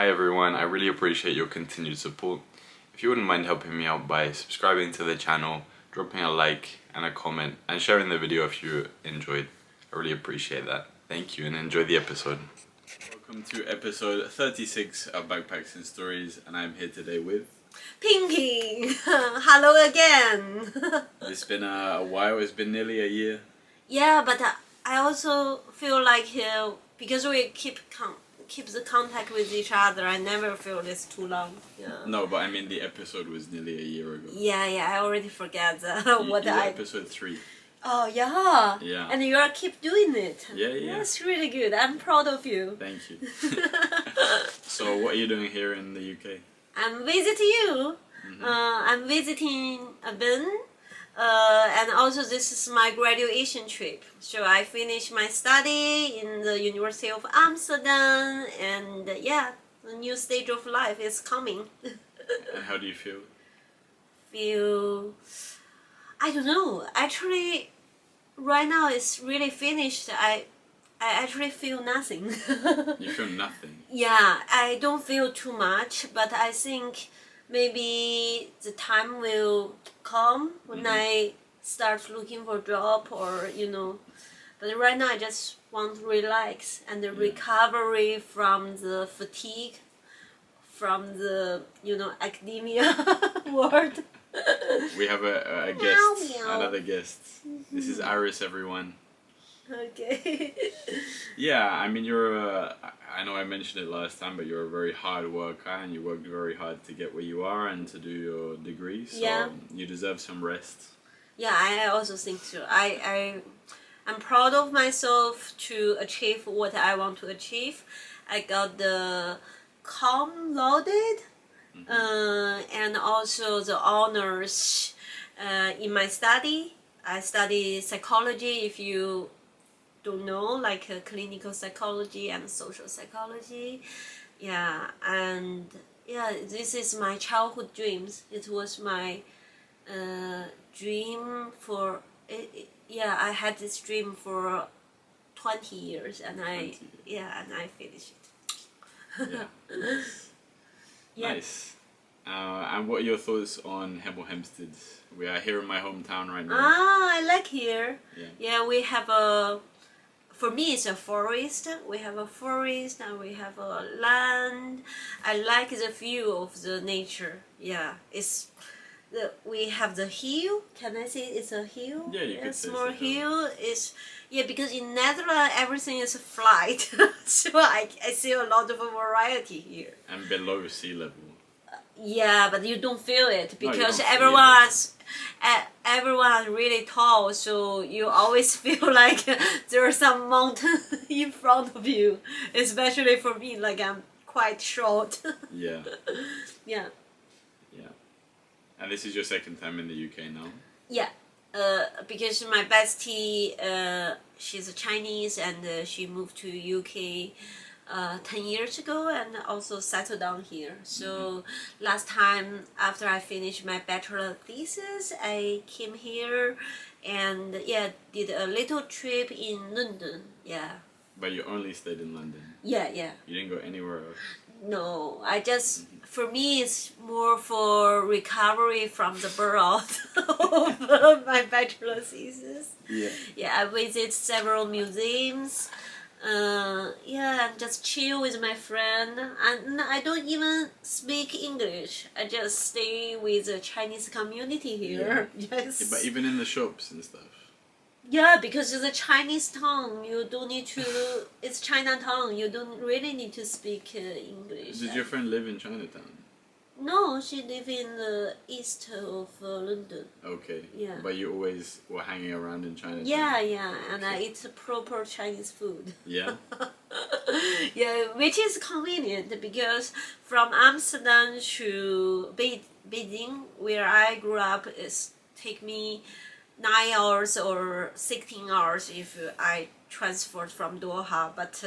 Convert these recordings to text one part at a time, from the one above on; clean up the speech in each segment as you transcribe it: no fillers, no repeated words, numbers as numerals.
Hi everyone, I really appreciate your continued support. If you wouldn't mind helping me out by subscribing to the channel, dropping a like and a comment, and sharing the video if you enjoyed, I really appreciate that. Thank you and enjoy the episode. Welcome to episode 36 of Backpacks and Stories, and I'm here today with... Pinky! Hello again! It's been a while, it's been nearly a year. Yeah, but I also feel like because we keep the contact with each other, I never feel this too long. Yeah. No, but I mean the episode was nearly a year ago. Yeah, I already forget what you I... episode 3. Oh, yeah. Yeah. And you keep doing it. Yeah. That's really good. I'm proud of you. Thank you. So what are you doing here in the UK? I'm visiting you. I'm visiting Ben. And also this is my graduation trip. So I finished my study in the University of Amsterdam, and yeah, the new stage of life is coming. And how do you feel? I don't know. Actually, right now it's really finished. I actually feel nothing. You feel nothing? Yeah, I don't feel too much, but I think maybe the time will come when I start looking for a job or, But right now I just want to relax and the recovery from the fatigue, from the, academia world. We have a guest, another guest. This is Iris, everyone. Okay. Yeah, I mean, I know I mentioned it last time, but you're a very hard worker and you worked very hard to get where you are and to do your degree, so you deserve some rest. Yeah, I also think so. I'm proud of myself to achieve what I want to achieve. I got the cum laude and also the honors in my study. I study psychology, if you don't know, like clinical psychology and social psychology. Yeah, and yeah, this is my childhood dreams. It was my dream for I had this dream for 20 years, and I finished it. Yeah. Nice. And what are your thoughts on Hemel Hempstead? We are here in my hometown right now. I like here. Yeah, we have for me it's a forest. We have a forest and we have a land. I like the view of the nature. Yeah, we have the hill. Can I say it's a hill? Yeah, you could say small so. hill is because in Netherlands everything is flat, so I see a lot of variety here. And below sea level. Yeah, but you don't feel it because no, everyone's really tall, so you always feel like there's some mountain in front of you. Especially for me, like I'm quite short. Yeah. Yeah. And this is your second time in the UK now? Yeah. Because my bestie, she's Chinese and she moved to UK 10 years ago and also settled down here. So last time after I finished my bachelor thesis, I came here and did a little trip in London. Yeah. But you only stayed in London? Yeah. You didn't go anywhere else? No, I just, for me it's more for recovery from the burnout of my bachelor thesis. Yeah, I visit several museums. And just chill with my friend, and I don't even speak English. I just stay with the Chinese community here. Yes. Yeah, but even in the shops and stuff. Yeah, because it's a Chinese town. You don't need to. It's Chinatown. You don't really need to speak English. Did your friend live in Chinatown? No, she lives in the east of London. Okay. Yeah. But you always were hanging around in Chinatown? Yeah, and I eat proper Chinese food. Yeah? Yeah, which is convenient because from Amsterdam to Beijing, where I grew up, take me 9 hours or 16 hours if I transferred from Doha. But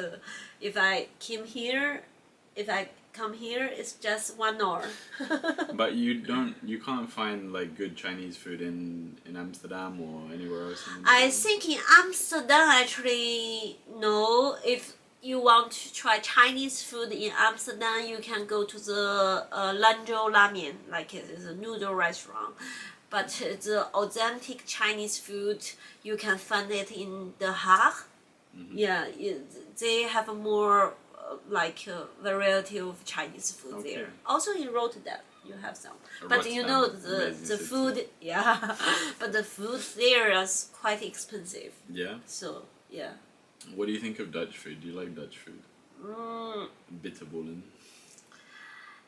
if I come here, it's just 1 hour. But you can't find like good Chinese food in Amsterdam or anywhere else in the I think in Amsterdam actually no. you want to try Chinese food in Amsterdam, you can go to the Lanzhou Ramen, like it is a noodle restaurant. But the authentic Chinese food, you can find it in The Hague. Yeah, they have a more variety of Chinese food there. Also in Rotterdam, you have some. But you know the food, yeah, but the food there is quite expensive. Yeah. So yeah. What do you think of Dutch food? Do you like Dutch food? Bitterballen.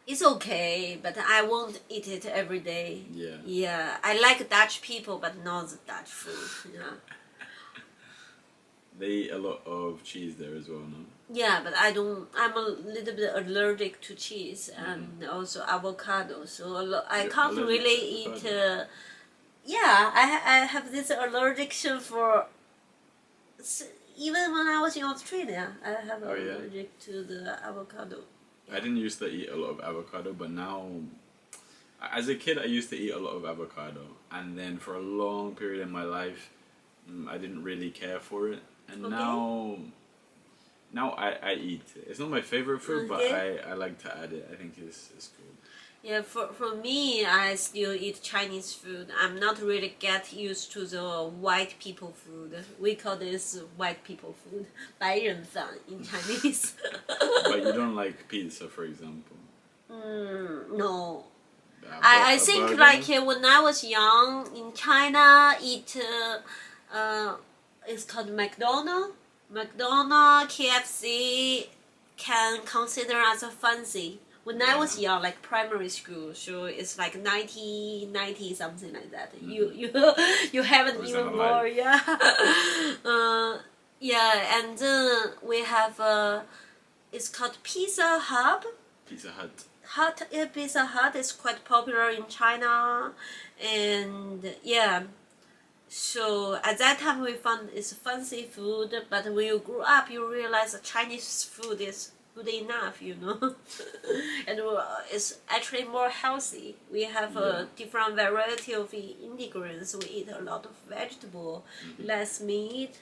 It's okay, but I won't eat it every day. Yeah. Yeah, I like Dutch people, but not the Dutch food. Yeah. They eat a lot of cheese there as well, no? Yeah, but I don't. I'm a little bit allergic to cheese and also avocado, so I can't really eat. Yeah, I have this allergic for. Even when I was in Australia, I have allergic to the avocado. I didn't used to eat a lot of avocado, but now, as a kid, I used to eat a lot of avocado, and then for a long period in my life, I didn't really care for it, and now I eat it. It's not my favorite food, but I like to add it. I think it's good. Yeah, for me, I still eat Chinese food. I'm not really get used to the white people food. We call this white people food, 白人饭 in Chinese. But you don't like pizza, for example? No. I think when I was young in China, it's called McDonald's. McDonald's, KFC can consider as a fancy. When I was young, like primary school, so it's like 90 something like that. You haven't even more, yeah. Yeah, and then we have it's called Pizza Hut. Pizza Hut. Pizza Hut is quite popular in China, and yeah. So at that time we found it's fancy food, but when you grew up, you realize that Chinese food is good enough, you know. And it's actually more healthy. We have a different variety of ingredients. We eat a lot of vegetable, less meat,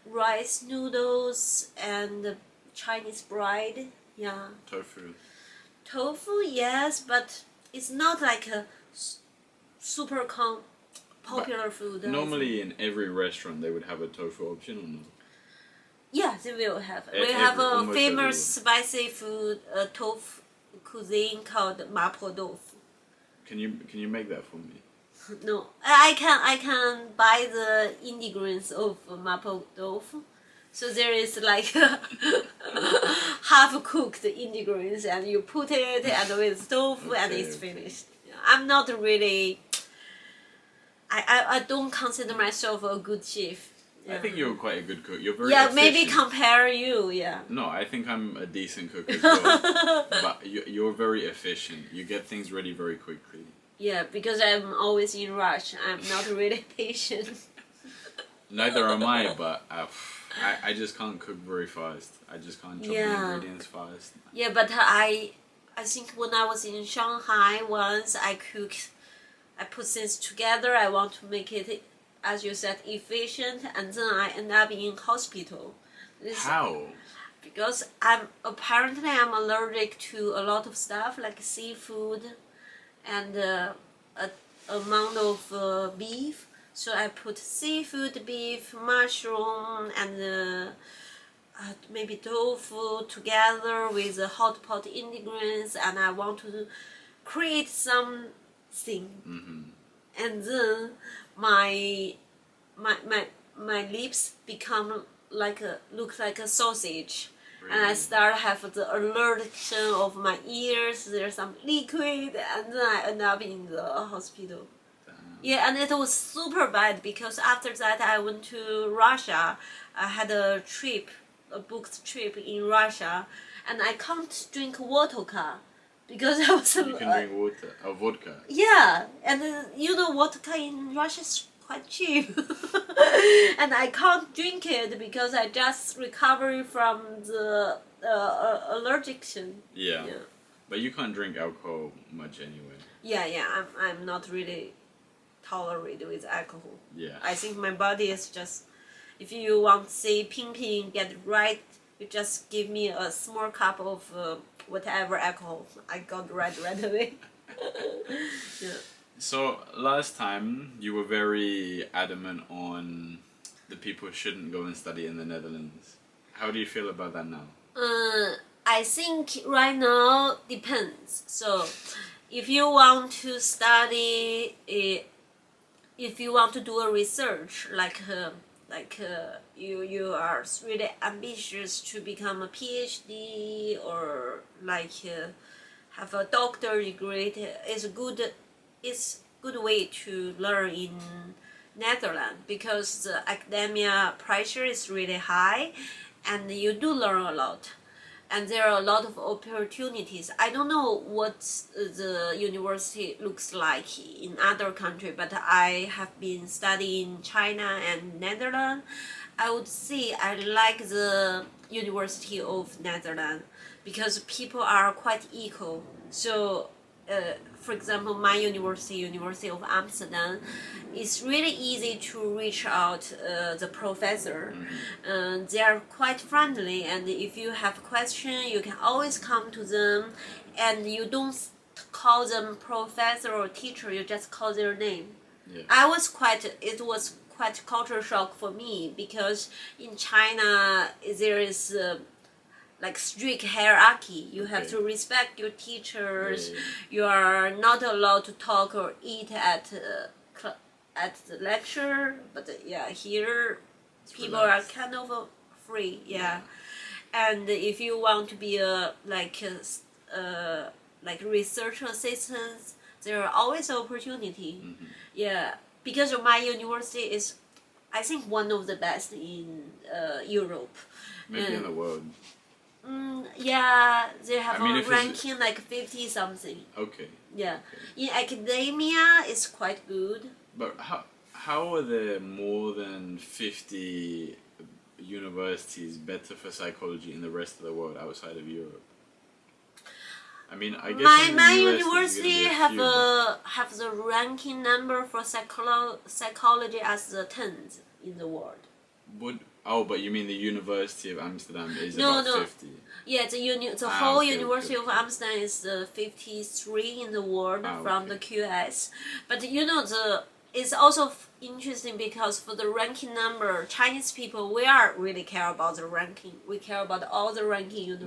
rice noodles, and Chinese bread. Yeah. Tofu, yes, but it's not like a super popular food. Normally in every restaurant they would have a tofu option, or no? Yeah, they will have. We have a famous spicy food tofu cuisine called mapo tofu. Can you make that for me? No, I can buy the ingredients of mapo tofu. So there is like half cooked ingredients, and you put it and with tofu, and it's finished. I'm not really. I don't consider myself a good chef. Yeah. I think you're quite a good cook. You're very efficient. Maybe compare you, yeah. No, I think I'm a decent cook as well. But you're very efficient. You get things ready very quickly. Yeah, because I'm always in rush. I'm not really patient. Neither am I, but I just can't cook very fast. I just can't chop the ingredients fast. Yeah, but I think when I was in Shanghai once, I put things together. I want to make it, as you said, efficient, and then I end up in hospital. How? Because I'm allergic to a lot of stuff like seafood and a amount of beef. So I put seafood, beef, mushroom, and maybe tofu together with the hot pot ingredients, and I want to create something. And then my lips become look like a sausage. Really? And I start have the allergic of my ears. There's some liquid, and then I end up in the hospital. Yeah, and it was super bad because after that I went to Russia. I had a booked trip in Russia, and I can't drink vodka because I was. You can drink vodka. Yeah, and vodka in Russia is quite cheap, and I can't drink it because I just recovered from the allergic. Yeah, but you can't drink alcohol much anyway. Yeah, I'm not really tolerate with alcohol. Yeah. I think my body is just, if you want to say ping, get right You just give me a small cup of whatever alcohol. I got right away. Yeah. So last time you were very adamant on the people shouldn't go and study in the Netherlands. How do you feel about that now? I think right now depends. So, if you want to study, if you want to do a research, you are really ambitious to become a PhD or have a doctor degree, it's good way to learn in Netherlands because the academia pressure is really high, and you do learn a lot. And there are a lot of opportunities. I don't know what the university looks like in other countries, but I have been studying China and Netherlands. I would say I like the University of Netherlands because people are quite equal. So, for example, my university, University of Amsterdam, it's really easy to reach out the professor. They are quite friendly, and if you have a question, you can always come to them, and you don't call them professor or teacher. You just call their name. Yeah. It was quite culture shock for me because in China there is like strict hierarchy. You have to respect your teachers. Yeah. You are not allowed to talk or eat at the lecture. But here people are kind of free. Yeah. And if you want to be a research assistant, there are always opportunity. Yeah, because my university is, I think, one of the best in Europe. Maybe in the world. Yeah, they have I mean, a ranking like 50 something. Okay. Yeah, in academia, it's quite good. But how are there more than 50 universities better for psychology in the rest of the world outside of Europe? I mean, I guess my US university have the ranking number for psychology as the 10th in the world. But you mean the University of Amsterdam is No, about 50? Yeah, the whole okay, University okay. of Amsterdam is 53 in the world from okay. the QS. But it's also interesting because for the ranking number, Chinese people, we are really care about the ranking. We care about all the ranking,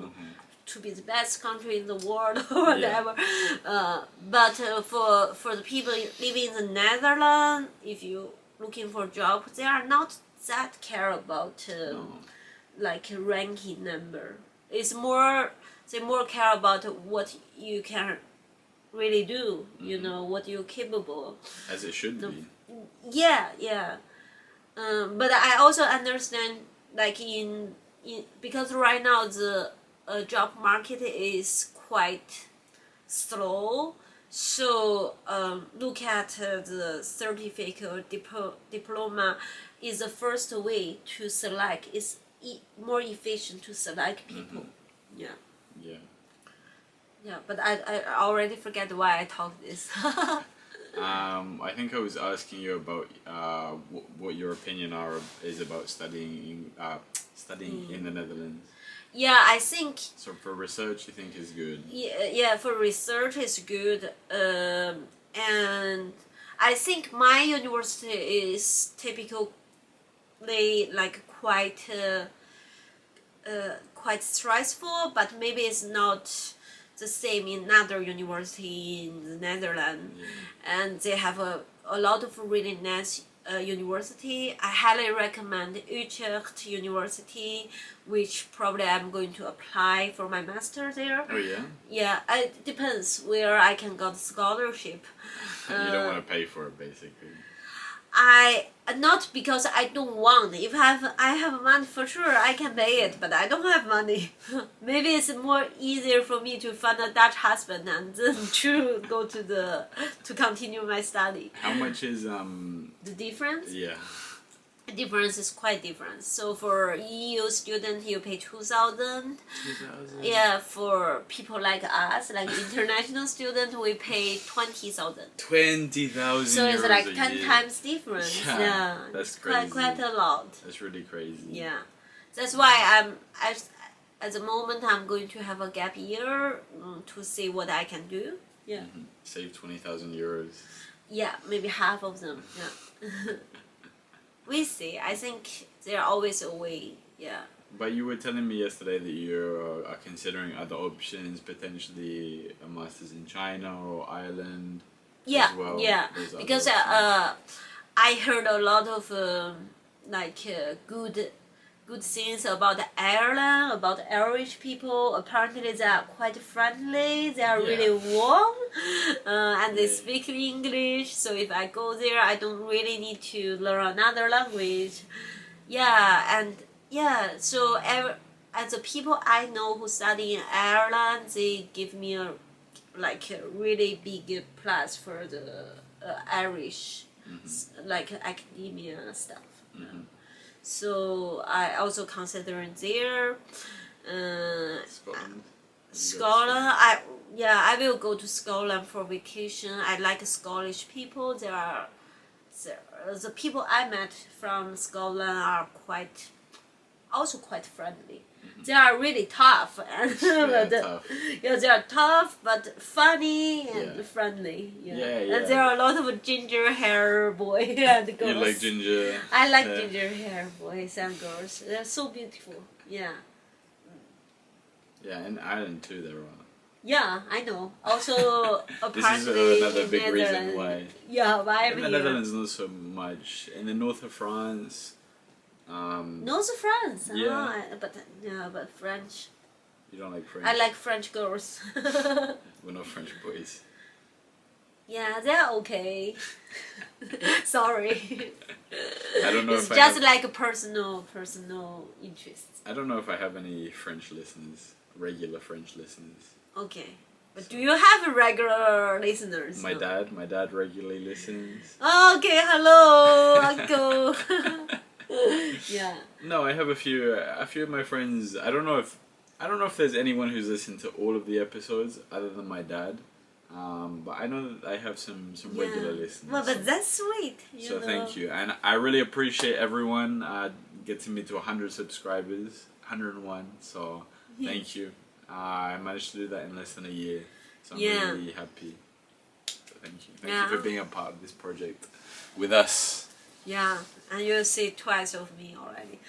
to be the best country in the world or whatever. But for the people living in the Netherlands, if you looking for a job, they are not that care about ranking number. It's more, they more care about what you can really do. What you're capable. As it should be. Yeah. But I also understand in because right now the job market is quite slow. So look at the certificate or diploma is the first way to select. It's more efficient to select people. Yeah. But I already forget why I talked this. I think I was asking you about what your opinion is about studying in the Netherlands. Yeah, I think. So for research, you think is good. Yeah, for research is good, and I think my university is typically quite stressful, but maybe it's not the same in another university in the Netherlands, and they have a lot of really nice university. I highly recommend Utrecht University, which probably I'm going to apply for my master there. Oh yeah? Yeah, it depends where I can get scholarship. You don't want to pay for it, basically. Not because I don't want. If I have money for sure, I can pay it, but I don't have money. Maybe it's more easier for me to find a Dutch husband and then to go to continue my study. How much is the difference? Yeah. The difference is quite different. So for EU student, you pay 2,000. 2,000. Yeah, for people like us, like international student, we pay 20,000. 20,000. So it's like 10 year. times difference. Yeah, that's it's crazy. quite a lot. That's really crazy. Yeah, that's why at the moment I'm going to have a gap year to see what I can do. Yeah. Save 20,000 euros. Yeah, maybe half of them. Yeah. We see. I think there's always a way. Yeah. But you were telling me yesterday that you are considering other options, potentially a master's in China or Ireland. Yeah, as well. yeah. There's other Because options. I heard a lot of good things about Ireland, about Irish people. Apparently, they are quite friendly. They are really warm, and they speak English. So if I go there, I don't really need to learn another language. Yeah, and yeah. So as the people I know who study in Ireland, they give me a really big plus for the Irish like academia stuff. So I also consider there. Scotland. Scotland, I will go to Scotland for vacation. I like Scottish people. The people I met from Scotland are also quite friendly. They are really tough, Tough. yeah, they are tough but funny and friendly. Yeah. And there are a lot of ginger hair boys and girls. You like ginger? I like ginger hair boys and girls. They're so beautiful. Yeah. Yeah, in Ireland too there are. Yeah, I know. Also, This apparently is another in big reason Netherlands- why. Yeah, why In the here? Netherlands, not so much. In the north of France, North France. Yeah. But French. you don't like French. I like French girls. We're not French boys. Yeah, they're okay. Sorry. I don't know It's if I just have, like a personal interests. I don't know if I have any French listeners, regular French listeners. Okay. But do you have regular listeners? My dad regularly listens. Okay, hello, uncle. Yeah. No, I have a few of my friends. I don't know if there's anyone who's listened to all of the episodes other than my dad. But I know that I have some regular listeners. Well, but that's sweet. So thank you, and I really appreciate everyone getting me to 100 subscribers, 101. So thank you. I managed to do that in less than a year, so I'm really happy. So thank you. Thank you for being a part of this project with us. Yeah, and you'll see twice of me already.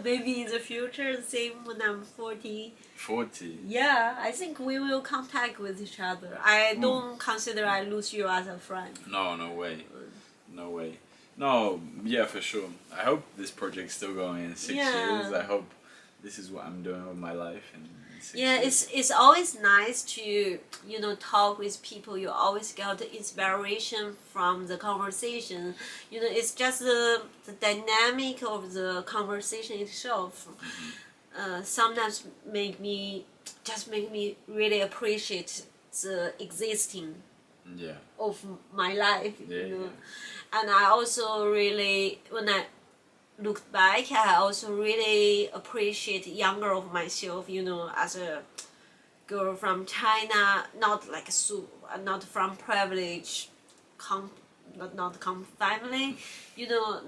Maybe in the future, same when I'm 40. 40. Yeah, I think we will contact with each other. I don't consider I lose you as a friend. No way. No way. No, yeah, for sure. I hope this project's still going in 6 years. I hope this is what I'm doing with my life in 6 years. It's always nice to talk with people. You always get the inspiration from the conversation. It's just the dynamic of the conversation itself. Sometimes make me really appreciate the existing of my life. And I also really, when I looked back, I also really appreciate younger of myself, as a girl from China, not like not from privilege, not family.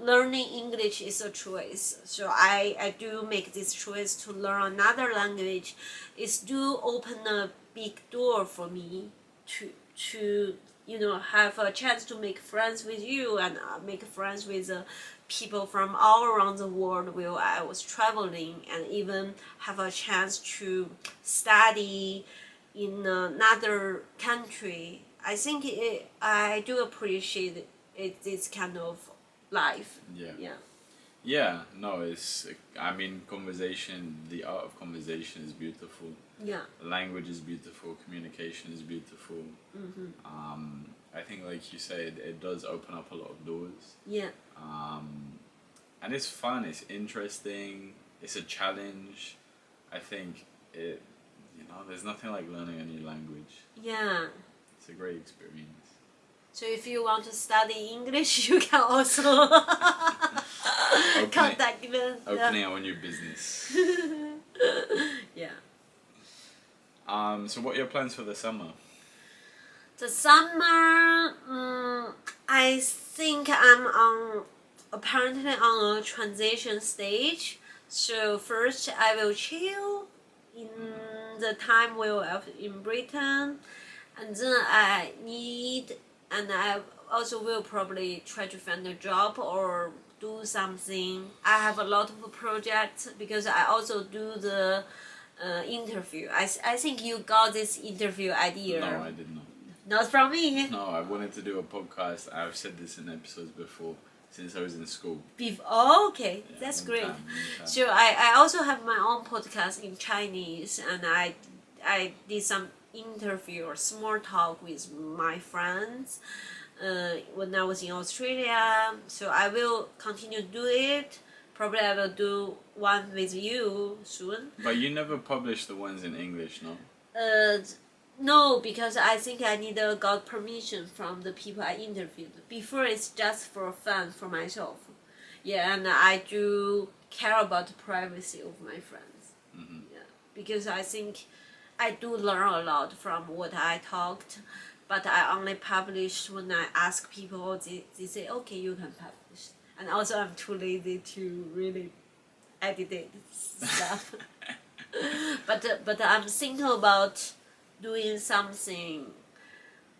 Learning English is a choice. So I do make this choice to learn another language. It's do open a big door for me to have a chance to make friends with you and make friends with people from all around the world while I was traveling, and even have a chance to study in another country. I think I do appreciate this kind of life. Yeah, no, conversation, the art of conversation is beautiful. Yeah. Language is beautiful, communication is beautiful. I think, like you said, it does open up a lot of doors. Yeah. And it's fun, it's interesting, it's a challenge. I think there's nothing like learning a new language. Yeah. It's a great experience. So if you want to study English, you can also contact me. Opening our new business. Yeah. So what are your plans for the summer? The summer, I think I'm apparently on a transition stage. So first I will chill in the time while I was in Britain, and then I also will probably try to find a job or do something. I have a lot of projects because I also do the interview. I think you got this interview idea. No, I did not. Not from me. No, I wanted to do a podcast. I've said this in episodes before, since I was in school. Okay, Yeah, that's long great. time. So I also have my own podcast in Chinese, and I did some interview or small talk with my friends when I was in Australia. So I will continue to do it. Probably I will do one with you soon. But you never published the ones in English, no? No, because I think I need got permission from the people I interviewed. Before it's just for fun for myself. Yeah, and I do care about the privacy of my friends. Mm-hmm. Yeah, because I think I do learn a lot from what I talked, but I only publish when I ask people. They say, okay, you can publish. And also I'm too lazy to really edit it stuff. but I'm thinking about doing something.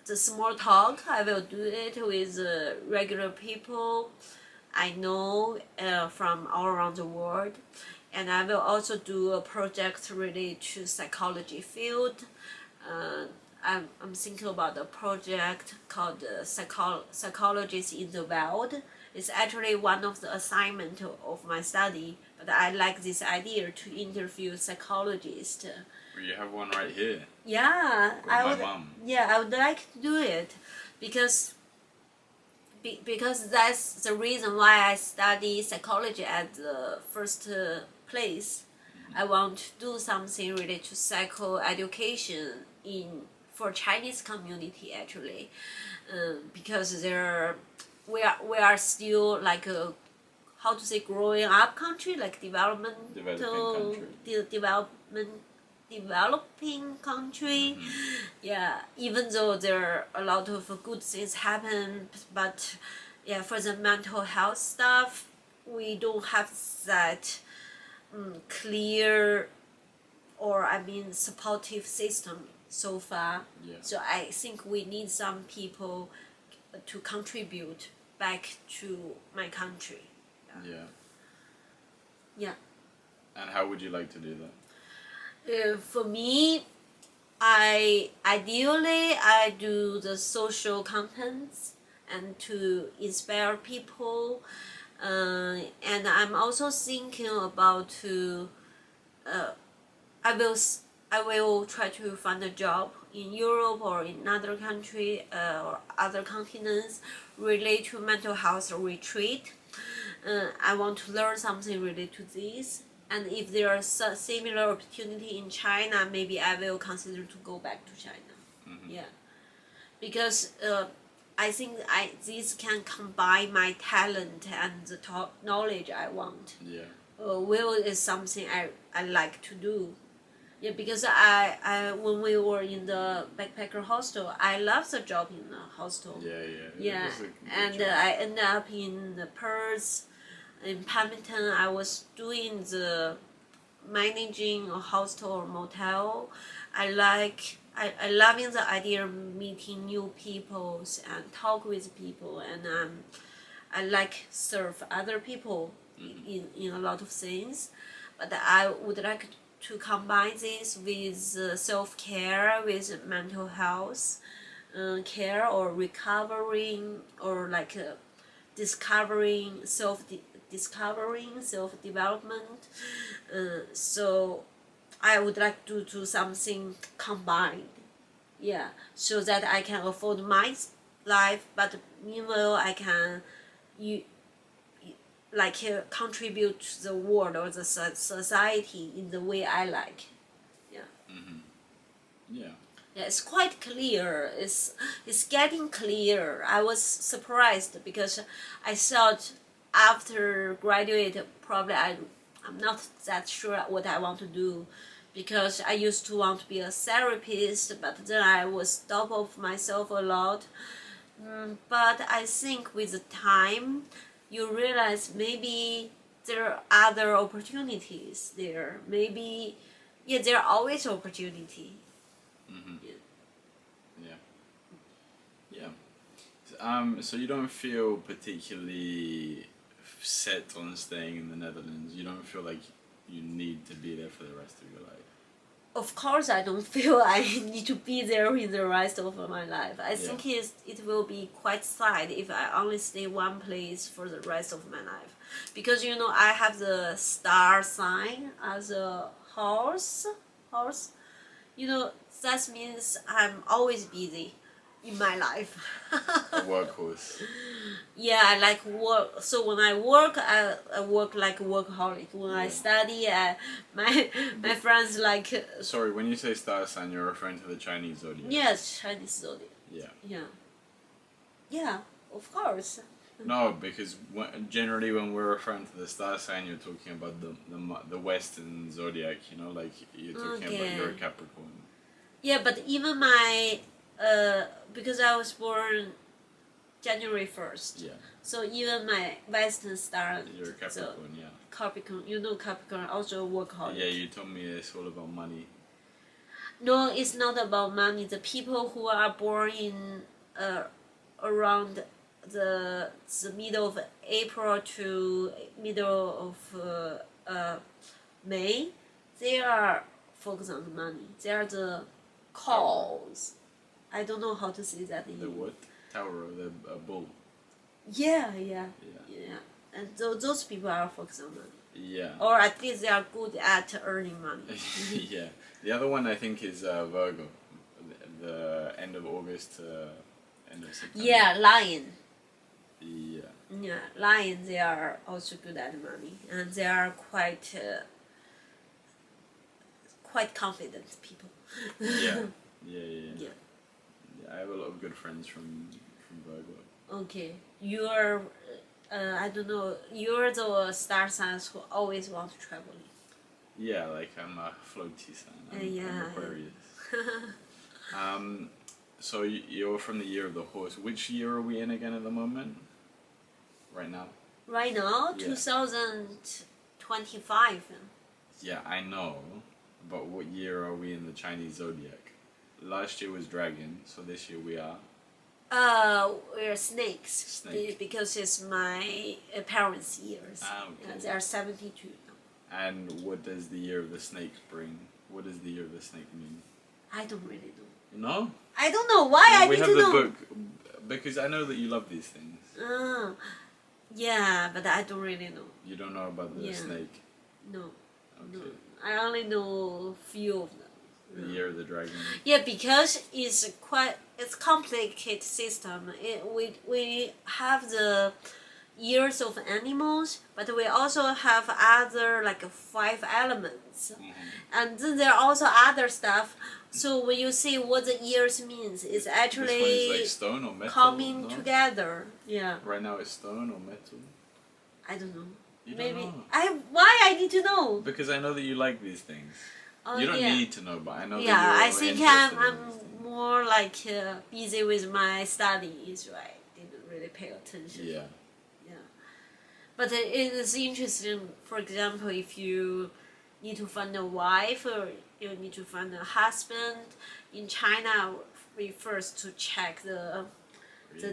The small talk, I will do it with regular people I know from all around the world, and I will also do a project related to psychology field. I'm thinking about a project called Psychologists in the Wild. It's actually one of the assignment of my study, but I like this idea to interview psychologists. You have one right here. Yeah, With my mom. Yeah, I would like to do it because that's the reason why I study psychology at the first place. I want to do something related to psychoeducation for Chinese community actually, because we are still like a how to say growing up country, like developing country. Yeah, even though there are a lot of good things happen, but yeah, for the mental health stuff, we don't have that clear or supportive system so far. Yeah. So I think we need some people to contribute back to my country. Yeah. Yeah. And how would you like to do that? For me, ideally I do the social contents and to inspire people, and I'm also thinking about I will try to find a job in Europe or in another country or other continents related to mental health retreat. I want to learn something related to this. And if there are similar opportunity in China, maybe I will consider to go back to China. Mm-hmm. Yeah, because I think this can combine my talent and the knowledge I want. Yeah. Will is something I like to do. Yeah, because I when we were in the backpacker hostel, I loved the job in the hostel. Yeah. And I ended up in Perth. In Palmerton, I was doing the managing a hostel or motel. I loving the idea of meeting new people and talk with people, and I like serve other people in a lot of things. But I would like to combine this with self-care, with mental health care, or recovering, or like discovering self-development. So I would like to do something combined. Yeah, so that I can afford my life, but meanwhile I can contribute to the world or the society in the way I like. Yeah. Mm-hmm. Yeah. Yeah, it's quite clear. It's getting clear. I was surprised because I thought after graduate probably I'm not that sure what I want to do, because I used to want to be a therapist, but then I was stop of myself a lot. But I think with the time you realize maybe there are other opportunities there. Maybe Yeah, there are always opportunity. Mm-hmm. Yeah. Yeah. So you don't feel particularly set on staying in the Netherlands. You don't feel like you need to be there for the rest of your life. Of course, I don't feel I need to be there in the rest of my life. I think it will be quite sad if I only stay one place for the rest of my life. Because I have the star sign as a horse. Horse. That means I'm always busy in my life. A workhorse. Yeah, I like work. So when I work, I work like a workaholic. When I study, my friends like. Sorry, when you say star sign, you're referring to the Chinese zodiac. Yes, Chinese zodiac. Yeah. Yeah. Yeah, of course. No, because generally when we're referring to the star sign, you're talking about the Western zodiac. Like you're talking about you're a Capricorn. Yeah, but even my because I was born January 1st. Yeah. So even my Western star. You're a Capricorn, yeah. Capricorn, Capricorn also a workaholic. Yeah, you told me it's all about money. No, it's not about money. The people who are born in around the middle of April to middle of May, they are focused on the money. They are the cows. I don't know how to say that in The what? Tower, the bull. Yeah. And those people are focused on money. Yeah. Or at least they are good at earning money. Yeah. The other one I think is Virgo. The end of August to end of September. Yeah, lion. Yeah. Yeah, lion. They are also good at money, and they are quite confident people. Yeah. Yeah. I have a lot of good friends from Virgo. Okay, you're. I don't know. You're the star signs who always want to travel. Yeah, like I'm a floaty sign. I'm Aquarius. So you're from the year of the horse. Which year are we in again at the moment? Right now? Right now, Yeah. 2025. Yeah, I know. But what year are we in the Chinese zodiac? Last year was dragon, so this year we are. We're snakes. Snake. Because it's my parents' years. Okay. They are 72 now. And what does the year of the snake bring? What does the year of the snake mean? I don't really know. No? I don't know why I need to know. We have the book because I know that you love these things. Yeah, but I don't really know. You don't know about the snake? No. Okay. No. I only know few of them. The year of the dragon. Yeah, because it's complicated system. We have the years of animals, but we also have other like 5 elements, and then there are also other stuff. So when you see what the years means, it's actually this one is like stone or metal, coming together. Yeah. Right now it's stone or metal. I don't know. You don't Maybe know. why I need to know? Because I know that you like these things. Oh, you don't yeah. need to know, but I know. Yeah, that I you're think interested I'm in these things. more like busy with my studies, right? Didn't really pay attention. Yeah. Yeah. But it is interesting. For example, if you need to find a wife or you need to find a husband in China, we first to check the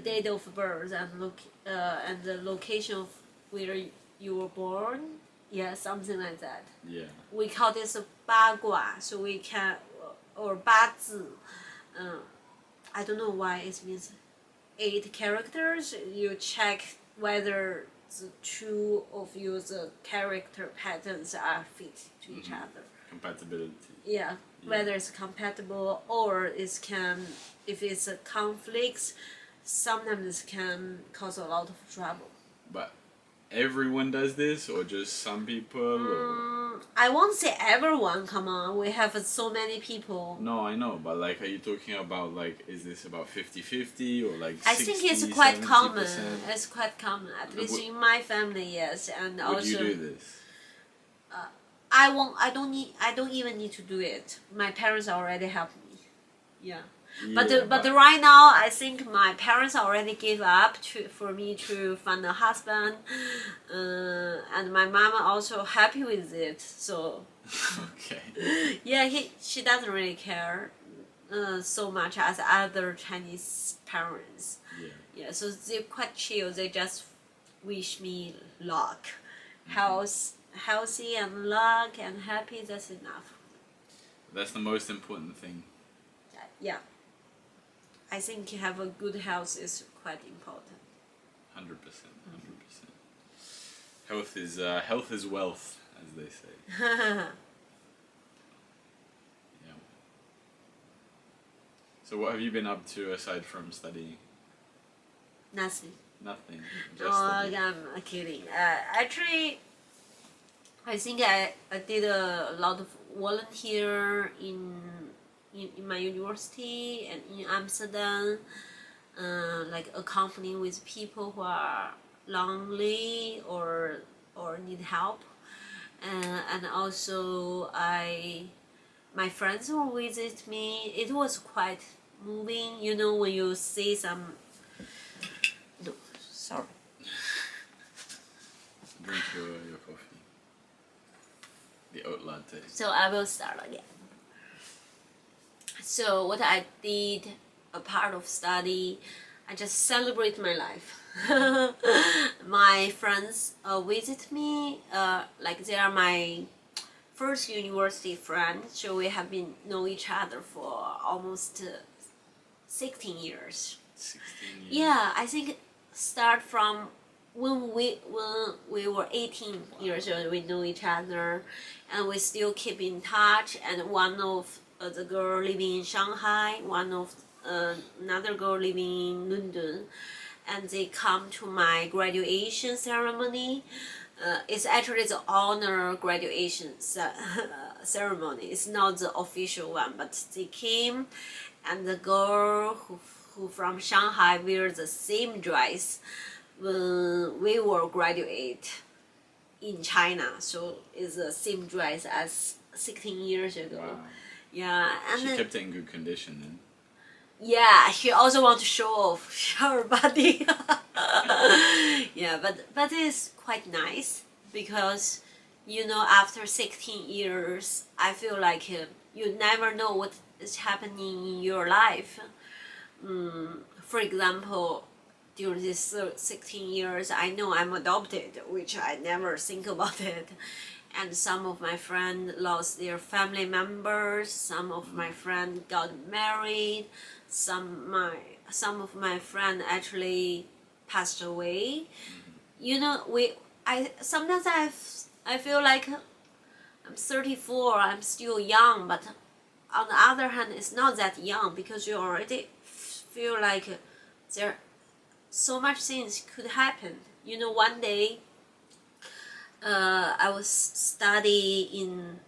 date of birth and look and the location of where you were born. Yeah, something like that. Yeah. We call this 八卦, so we can or 八字. I don't know why it means 8 characters. You check whether the 2 of you the character patterns are fit to each other. Compatibility. Yeah, whether it's compatible or if it's a conflict, sometimes it can cause a lot of trouble. But everyone does this, or just some people? Or? I won't say everyone. Come on, we have so many people. No, I know, but like, are you talking about like, is this about 50-50 or like 60, I think it's quite 70%? common. It's quite common, at least in my family, yes. And Would also, you do this? I won't. I don't even need to do it. My parents already help me. Yeah. Yeah, But right now, I think my parents already gave up for me to find a husband, and my mama also happy with it. So okay. yeah, she doesn't really care so much as other Chinese parents. Yeah. Yeah, so they're quite chill. They just wish me luck, healthy and luck and happy. That's enough. That's the most important thing. Yeah. I think have a good health is quite important. 100%. 100%. Health is wealth, as they say. Yeah. So what have you been up to aside from studying? Nothing. Nothing. No, Just studying. I'm kidding. Actually, I think I did a lot of volunteer in my university and in Amsterdam, like accompanying with people who are lonely or need help, and also my friends will visit me. It was quite moving, you know, when you see some. No, sorry. Drink your coffee. The oat latte. So I will start again. So what I did, a part of study, I just celebrate my life. My friends visit me, like they are my first university friends, so we have been know each other for almost 16 years. 16 years. Yeah, I think start from when we were 18 years old, we know each other, and we still keep in touch. And one of the girl living in Shanghai, one of another girl living in London, and they come to my graduation ceremony. It's actually the honor graduation ceremony. It's not the official one, but they came, and the girl who from Shanghai wear the same dress when we were graduate in China. So it's the same dress as 16 years ago. Wow. Yeah, and She then, kept it in good condition then. yeah, she also want to show off her body. Yeah, but it's quite nice because, you know, after 16 years, I feel like you never know what is happening in your life. For example, during these 16 years, I know I'm adopted, which I never think about it. And some of my friends lost their family members. Some of my friends got married. Some of my friends actually passed away. You know, I sometimes I feel like I'm 34. I'm still young, but on the other hand, it's not that young because you already feel like there so much things could happen. You know, one day I was studying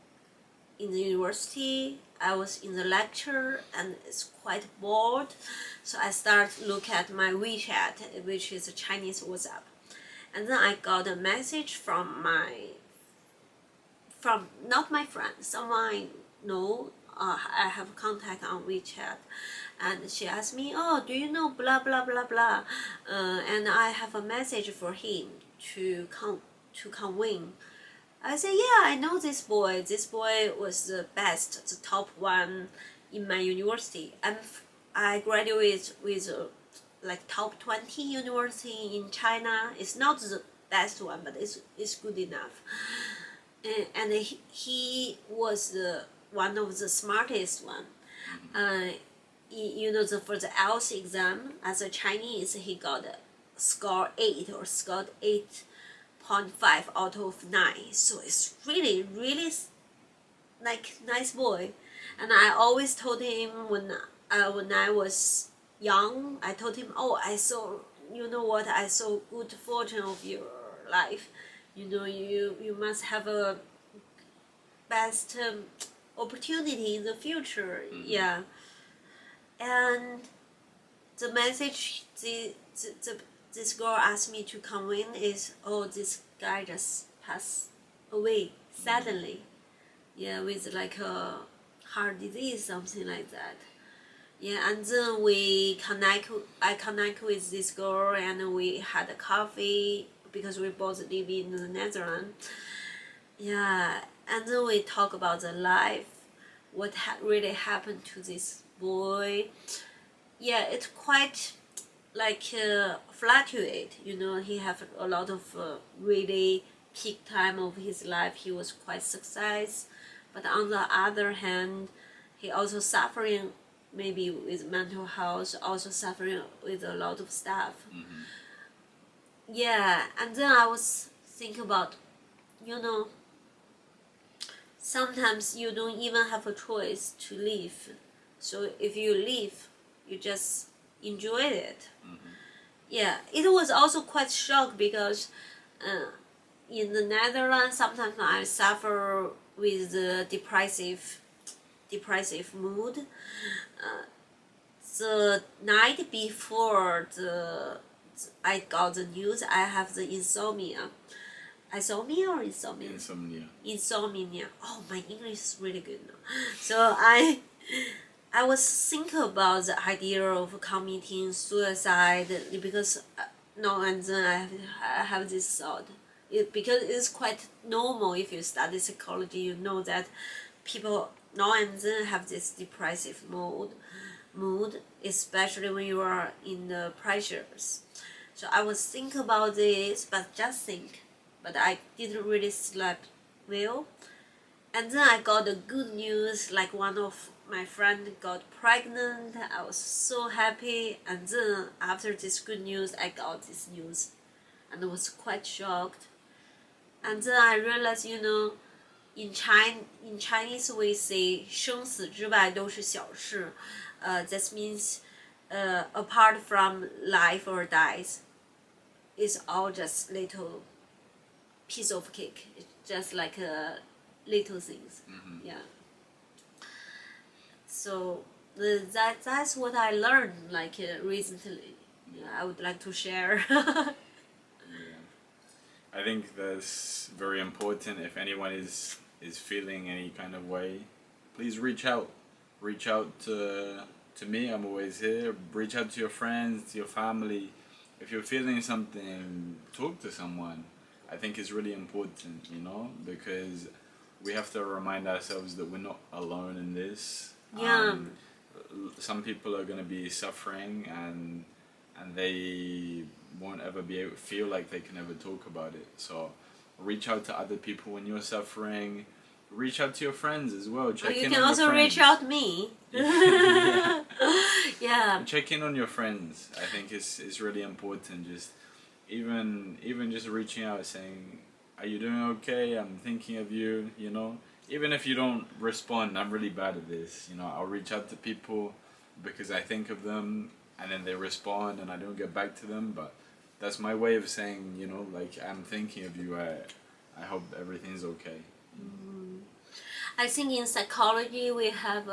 in the university. I was in the lecture and it's quite bored, so I start look at my WeChat, which is a Chinese WhatsApp, and then I got a message from not my friend, someone I know. I have contact on WeChat, and she asked me, "Oh, do you know blah blah blah blah?" And I have a message for him to come win. I said, "Yeah, I know this boy. This boy was the best, the top one in my university. I graduated with like top 20 university in China. It's not the best one, but it's good enough." And he was one of the smartest one. You know, for the IELTS exam as a Chinese, he got a score 8 or scored 8.5 out of 9. So it's really like nice boy. And I always told him when I was young, I told him, "Oh, I saw, you know what, I saw good fortune of your life. You know, you must have a best opportunity in the future." Yeah. And the message this girl asked me to come in is, "Oh, this guy just passed away suddenly. Yeah, with like a heart disease, something like that." Yeah, and then we connect. I connect with this girl, and we had a coffee because we both live in the Netherlands. Yeah, and then we talk about the life, what really happened to this boy. Yeah, it's quite like fluctuate. You know, he have a lot of really peak time of his life. He was quite success, but on the other hand, he also suffering maybe with mental health, also suffering with a lot of stuff. Yeah, and then I was thinking about, you know, sometimes you don't even have a choice to live. So if you live, you just enjoy it. Yeah, it was also quite shocked because in the Netherlands, sometimes I suffer with the depressive mood. The night before I got the news, I have the insomnia. Insomnia or insomnia? Insomnia. Oh, my English is really good now. So I was thinking about the idea of committing suicide because now and then I have this thought. Because it's quite normal if you study psychology, you know that people now and then have this depressive mood, especially when you are in the pressures. So I was thinking about this, but just think. But I didn't really sleep well. And then I got the good news, like one of my friend got pregnant. I was so happy. And then after this good news, I got this news, and I was quite shocked. And then I realized, you know, in Chinese we say 生死之外都是小事. That means apart from life or dies, it's all just little piece of cake. It's just like little things. Yeah. So that's what I learned like recently. Yeah, I would like to share. I think that's very important. If anyone is feeling any kind of way, please reach out. Reach out to me. I'm always here. Reach out to your friends, to your family. If you're feeling something, talk to someone. I think it's really important, you know, because we have to remind ourselves that we're not alone in this. Yeah. Some people are going to be suffering and they won't ever be able feel like they can ever talk about it. So reach out to other people when you're suffering. Reach out to your friends as well. Check You in can on also your friends. reach out me. Yeah. Yeah. Check in on your friends. I think it's really important. Just even just reaching out, saying, "Are you doing okay? I'm thinking of you." You know, even if you don't respond, I'm really bad at this. You know, I'll reach out to people because I think of them, and then they respond, and I don't get back to them. But that's my way of saying, you know, like, I'm thinking of you. I hope everything's okay. I think in psychology we have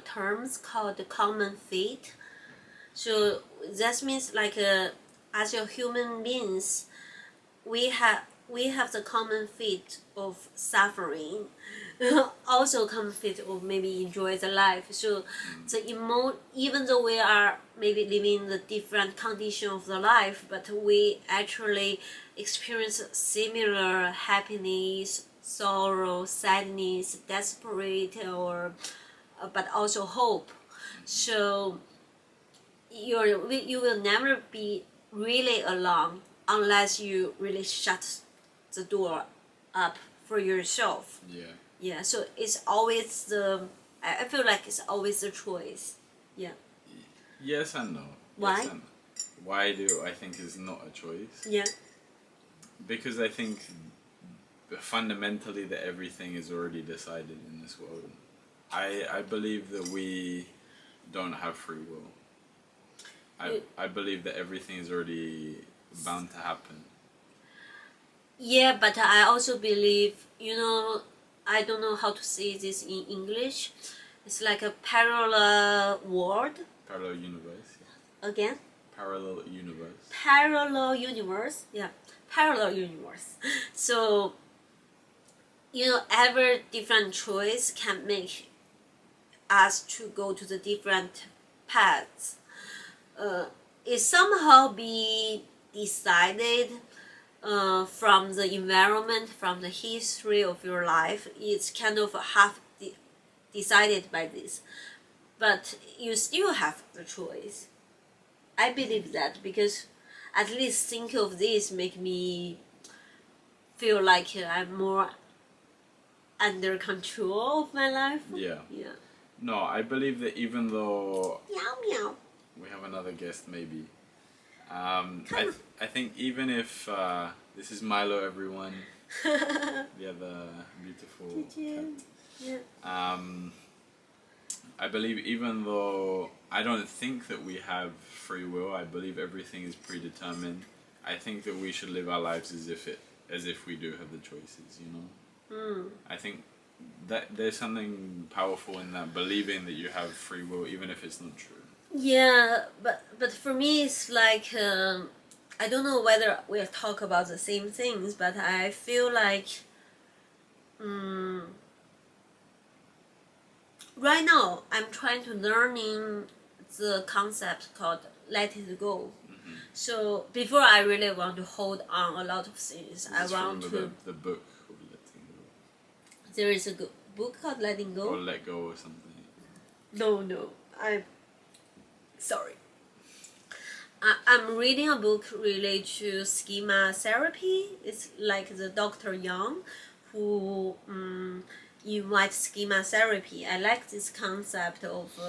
terms called the common fate. So that means like as a human beings, we have the common fate of suffering, also common fate of maybe enjoy the life. So even though we are maybe living the different condition of the life, but we actually experience similar happiness, sorrow, sadness, desperate, or but also hope. So you will never be really alone unless you really shut the door up for yourself. Yeah. Yeah. So it's always I feel like it's always the choice. Yeah. Yes and no. Why? Yes and no. Why do I think is not a choice? Yeah. Because I think fundamentally that everything is already decided in this world. I believe that we don't have free will. I believe that everything is already bound to happen. Yeah, but I also believe, you know, I don't know how to say this in English. It's like a parallel world. Parallel universe. Yeah. Again? Parallel universe. Parallel universe. Yeah, parallel universe. So, you know, every different choice can make us to go to the different paths, it somehow be decided from the environment, from the history of your life. It's kind of half decided by this, but you still have the choice. I believe that because at least think of this make me feel like I'm more under control of my life. Yeah. Yeah. No, I believe that even though Meow meow. we have another guest, maybe. I think even if this is Milo, everyone, the other beautiful cat. Yeah. I believe even though I don't think that we have free will, I believe everything is predetermined. I think that we should live our lives as if we do have the choices, you know? I think that there's something powerful in that, believing that you have free will, even if it's not true. Yeah, but for me it's like I don't know whether we'll talk about the same things, but I feel like right now I'm trying to learning the concept called let it go. So before I really want to hold on a lot of things. I Just want remember to. the book called Letting Go. There is a good book called Letting Go. Or Let Go or something. No, I'm sorry. I'm reading a book related to schema therapy. It's like the Dr. Young who invites schema therapy. I like this concept of,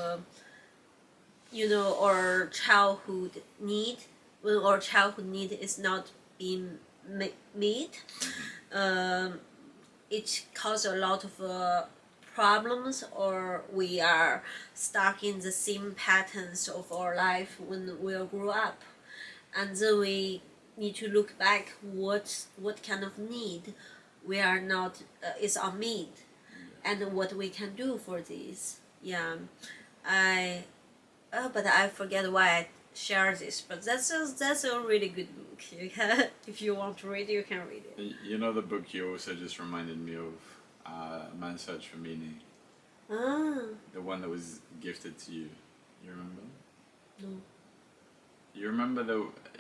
our childhood need, when our childhood need is not being met. It causes a lot of problems, or we are stuck in the same patterns of our life when we grow up, and then we need to look back what kind of need we are not is unmet, and what we can do for this. Yeah, but I forget why I share this. But that's a really good book. You can, if you want to read it, you can read it. You know, the book you also just reminded me of, Man's Search for Meaning. Ah, The one that was gifted to you. You remember? no. You remember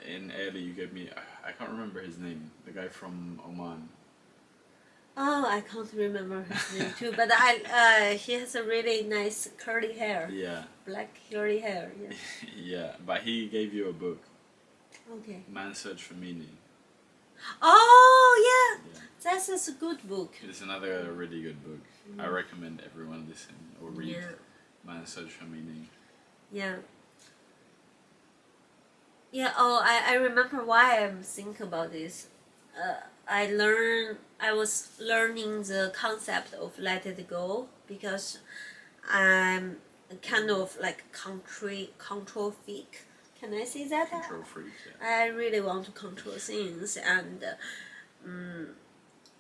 in early you gave me, I can't remember his name, the guy from Oman. Oh, I can't remember his name too, but he has a really nice curly hair. Yeah. Black curly hair. Yeah. Yeah, but he gave you a book, Okay. Man's Search for Meaning. Oh yeah, Yeah. that's a good book. It's another really good book. I recommend everyone listen or read Yeah. Man's Search for Meaning. Yeah. Yeah. Oh, I remember why I'm thinking about this. I was learning the concept of let it go because I'm kind of like control freak. Can I say that? Control freak, yeah. I really want to control things, and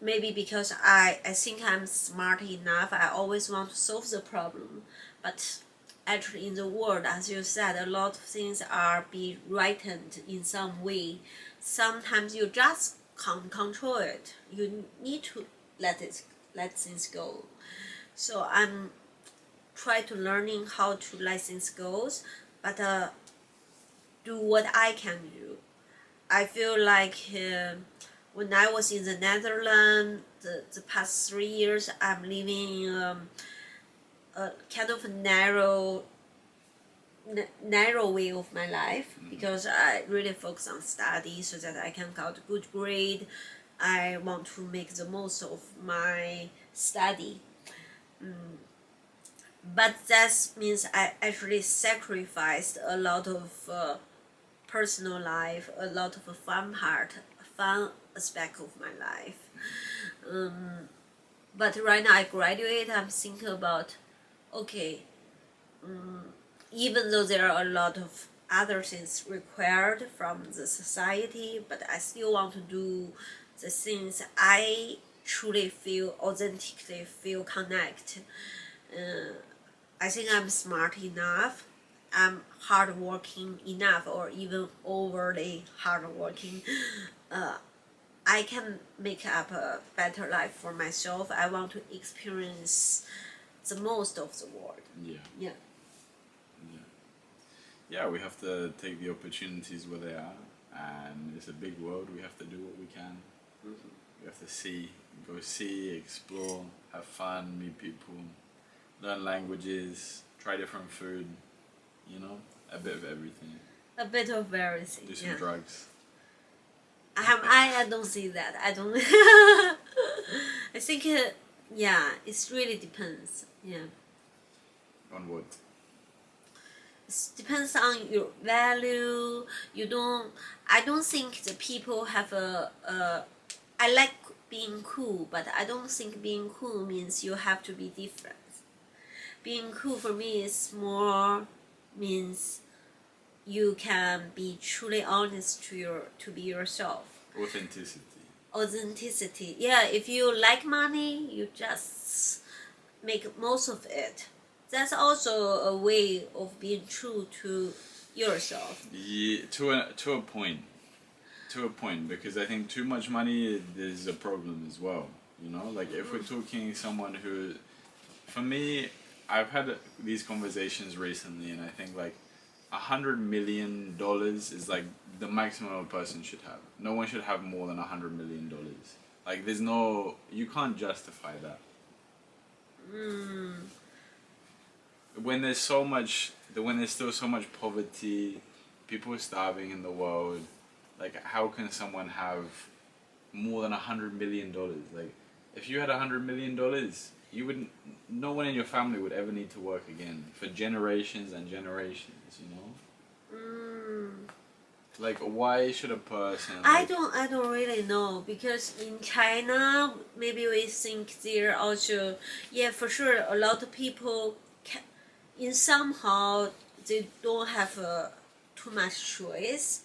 maybe because I think I'm smart enough, I always want to solve the problem. But actually, in the world, as you said, a lot of things are be written in some way. Sometimes you just can't control it. You need to let things go. So I'm try to learning how to let things go, but do what I can do. I feel like when I was in the Netherlands, the past 3 years, I'm living in a kind of narrow way of my life because I really focus on study so that I can get a good grade. I want to make the most of my study. But that means I actually sacrificed a lot of personal life, a lot of fun aspect of my life. But right now I graduate, I'm thinking about, okay, even though there are a lot of other things required from the society, but I still want to do the things I truly feel, authentically feel connect. I think I'm smart enough, I'm hardworking enough, or even overly hardworking. I can make up a better life for myself. I want to experience the most of the world. Yeah. Yeah. Yeah. yeah, we have to take the opportunities where they are, and it's a big world. We have to do what we can. We have to go see, explore, have fun, meet people, learn languages, try different food. You know, a bit of everything. A bit of everything. Do some drugs. I don't see that. I don't. I think yeah, it really depends. Yeah. On what? It depends on your value. I don't think the people have I like being cool, but I don't think being cool means you have to be different. Being cool for me is more means you can be truly honest to be yourself. Authenticity. Yeah, if you like money, you just make most of it. That's also a way of being true to yourself. Yeah, to a point. To a point, because I think too much money is a problem as well. You know, like if we're talking someone who, for me, I've had these conversations recently, and I think like $100 million is like the maximum a person should have. No one should have more than $100 million. Like there's no, you can't justify that. When there's still so much poverty, people are starving in the world. Like how can someone have more than $100 million? Like if you had $100 million, you wouldn't. No one in your family would ever need to work again for generations and generations. You know. Like why should a person? I don't really know, because in China maybe we think there also, yeah, for sure a lot of people in somehow they don't have too much choice,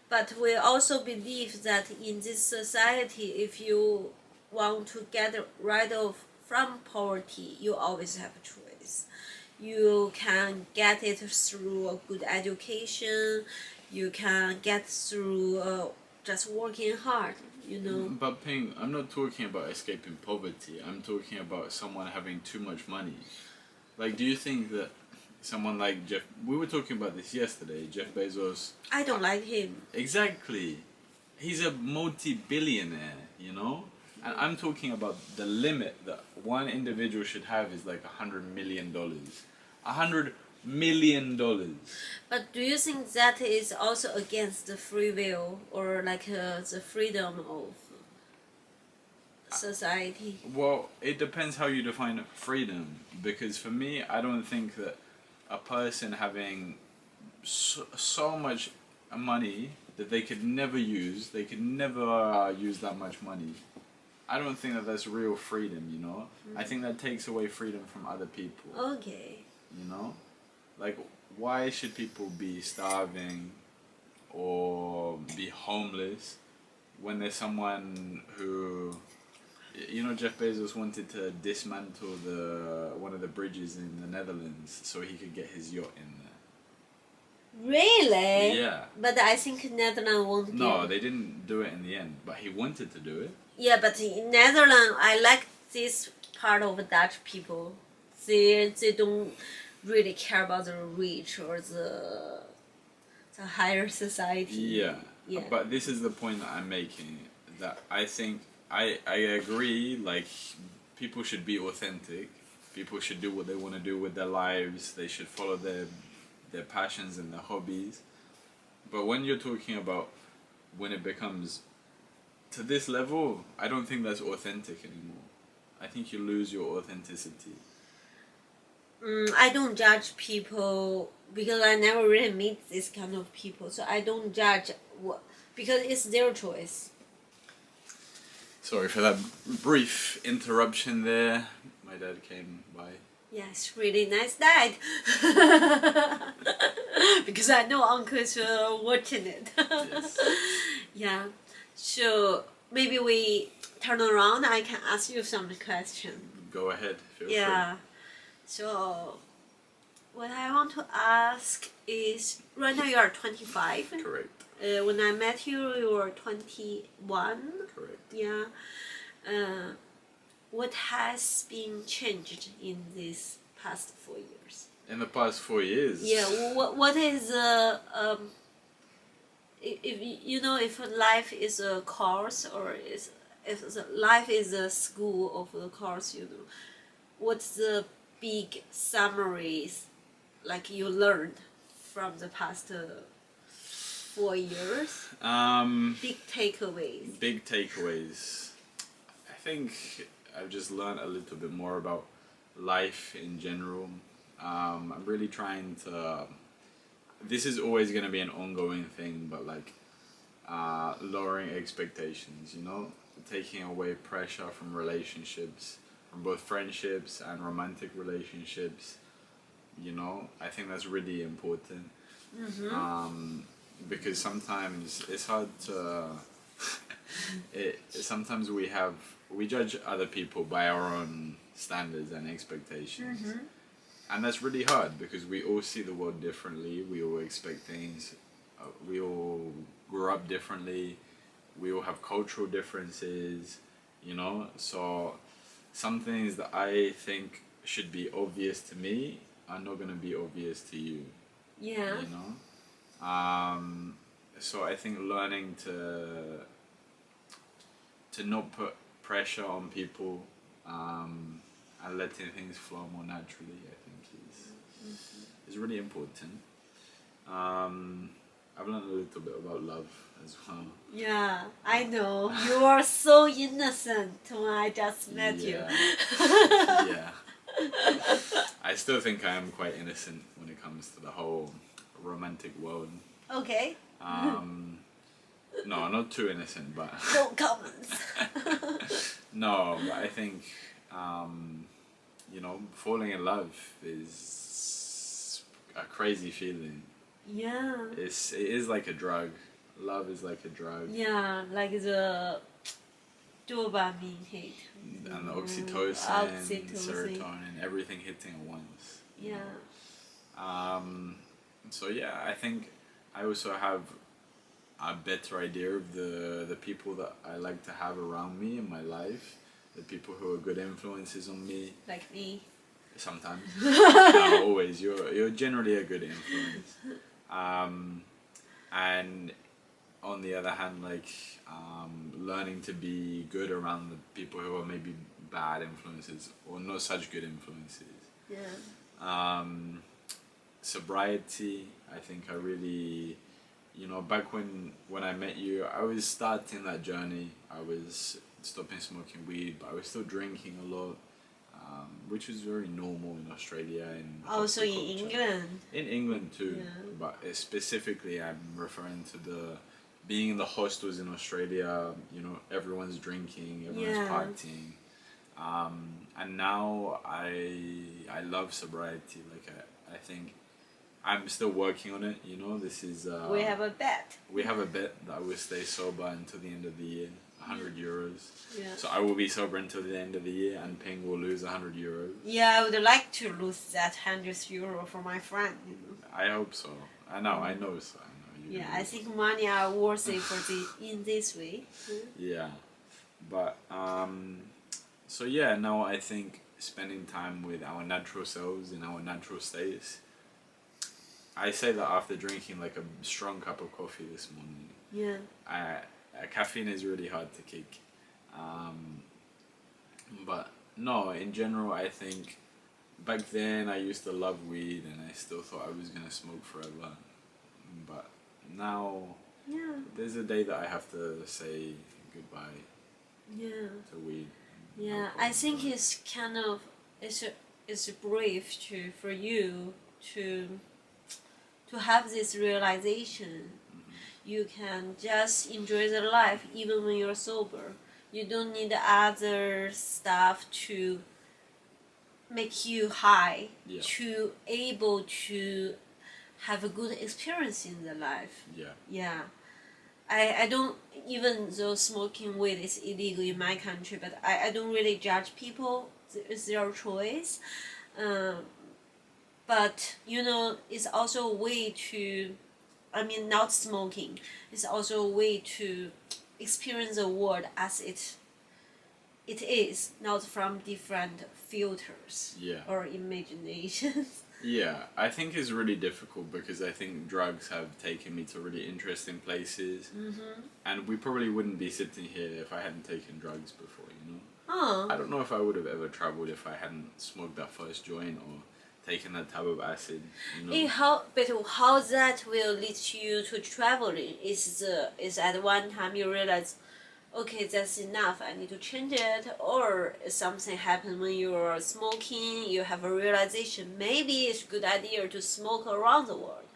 but we also believe that in this society, if you want to get rid of from poverty, you always have a choice. You can get it through a good education. You can get through just working hard, you know. But Ping, I'm not talking about escaping poverty. I'm talking about someone having too much money. Like, do you think that someone like Jeff... We were talking about this yesterday, Jeff Bezos... I don't like him. Exactly. He's a multi-billionaire, you know? And I'm talking about the limit that one individual should have is like $100 million. $100 million. But do you think that is also against the free will, or like the freedom of society? Well, it depends how you define freedom. Because for me, I don't think that a person having so much money that they could never use, use that much money. I don't think that that's real freedom, you know? I think that takes away freedom from other people. Okay. You know? Like, why should people be starving or be homeless when there's someone who... You know, Jeff Bezos wanted to dismantle one of the bridges in the Netherlands so he could get his yacht in there. Really? Yeah. But I think Netherlands won't. No, they didn't do it in the end, but he wanted to do it. Yeah, but in Netherlands, I like this part of Dutch people. They don't really care about the rich or the higher society. Yeah. But this is the point that I'm making. That I think I agree. Like people should be authentic. People should do what they want to do with their lives. They should follow their passions and their hobbies. But when you're talking about when it becomes to this level, I don't think that's authentic anymore. I think you lose your authenticity. I don't judge people because I never really meet this kind of people, so I don't judge because it's their choice. Sorry for that brief interruption there. My dad came by. Yes, really nice dad. Because I know uncle's watching it. Yes. Yeah. So maybe we turn around. I can ask you some question. Go ahead. Feel free. So what I want to ask is, right now you are 25. Correct. When I met you, you were 21. Correct. Yeah. What has been changed in these past 4 years? In the past 4 years. Yeah. What is if you know, if life is a course, or is if life is a school of the course, you know, what's the big summaries like you learned from the past 4 years? Big takeaways. Big takeaways. I think I've just learned a little bit more about life in general. I'm really trying to. This is always going to be an ongoing thing, but like lowering expectations, you know, taking away pressure from relationships, from both friendships and romantic relationships. You know, I think that's really important. Because sometimes it's hard to. Sometimes we judge other people by our own standards and expectations. And that's really hard because we all see the world differently. We all expect things. We all grew up differently. We all have cultural differences, you know. So some things that I think should be obvious to me are not going to be obvious to you. Yeah. You know. So I think learning to not put pressure on people and letting things flow more naturally, I think is really important. I've learned a little bit about love as well. Yeah, I know. You are so innocent when I just met you. Yeah. I still think I am quite innocent when it comes to the whole romantic world. Okay. No, not too innocent, but No comments. no, but I think you know, falling in love is a crazy feeling. Yeah. It is like a drug. Love is like a drug. Yeah, like the dopamine hit. And the oxytocin, serotonin, everything hitting at once. Yeah. So yeah, I think I also have a better idea of the people that I like to have around me in my life, the people who are good influences on me. Like me. Sometimes. Not always. You're generally a good influence. And on the other hand, like learning to be good around the people who are maybe bad influences or not such good influences. Yeah. Sobriety, I think I really, you know, back when I met you, I was starting that journey. I was stopping smoking weed, but I was still drinking a lot, which was very normal in Australia and Also in England. In England too, Yeah. but specifically I'm referring to being in the hostels in Australia. You know, everyone's drinking, everyone's partying, and now I love sobriety. Like I think I'm still working on it. You know, this is We have a bet. we have a bet that I will stay sober until the end of the year. 100 euros. Yeah. So I will be sober until the end of the year, and Ping will lose 100 euros. Yeah, I would like to lose that €100 for my friend. You know. I hope so. I know so. I know you. Yeah, I think money are worth it in this way. Yeah, but so yeah, now I think spending time with our natural selves in our natural states. I say that after drinking like a strong cup of coffee this morning. Yeah. Caffeine is really hard to kick, but no, in general I think back then I used to love weed and I still thought I was gonna smoke forever, but now there's a day that I have to say goodbye to weed. Yeah, I think it's kind of it's brave for you to have this realization. You can just enjoy the life even when you're sober. You don't need other stuff to make you high, to able to have a good experience in the life. Yeah. I don't, even though smoking weed is illegal in my country, but I don't really judge people. It's their choice. But, you know, it's also a way to, not smoking. It's also a way to experience the world as it is, not from different filters or imaginations. Yeah, I think it's really difficult because I think drugs have taken me to really interesting places, and we probably wouldn't be sitting here if I hadn't taken drugs before, you know? Oh. I don't know if I would have ever traveled if I hadn't smoked that first joint or taken that type of acid, you know? But how that will lead you to traveling? Is at one time you realize, okay, that's enough, I need to change it, or something happened when you are smoking, you have a realization, maybe it's a good idea to smoke around the world.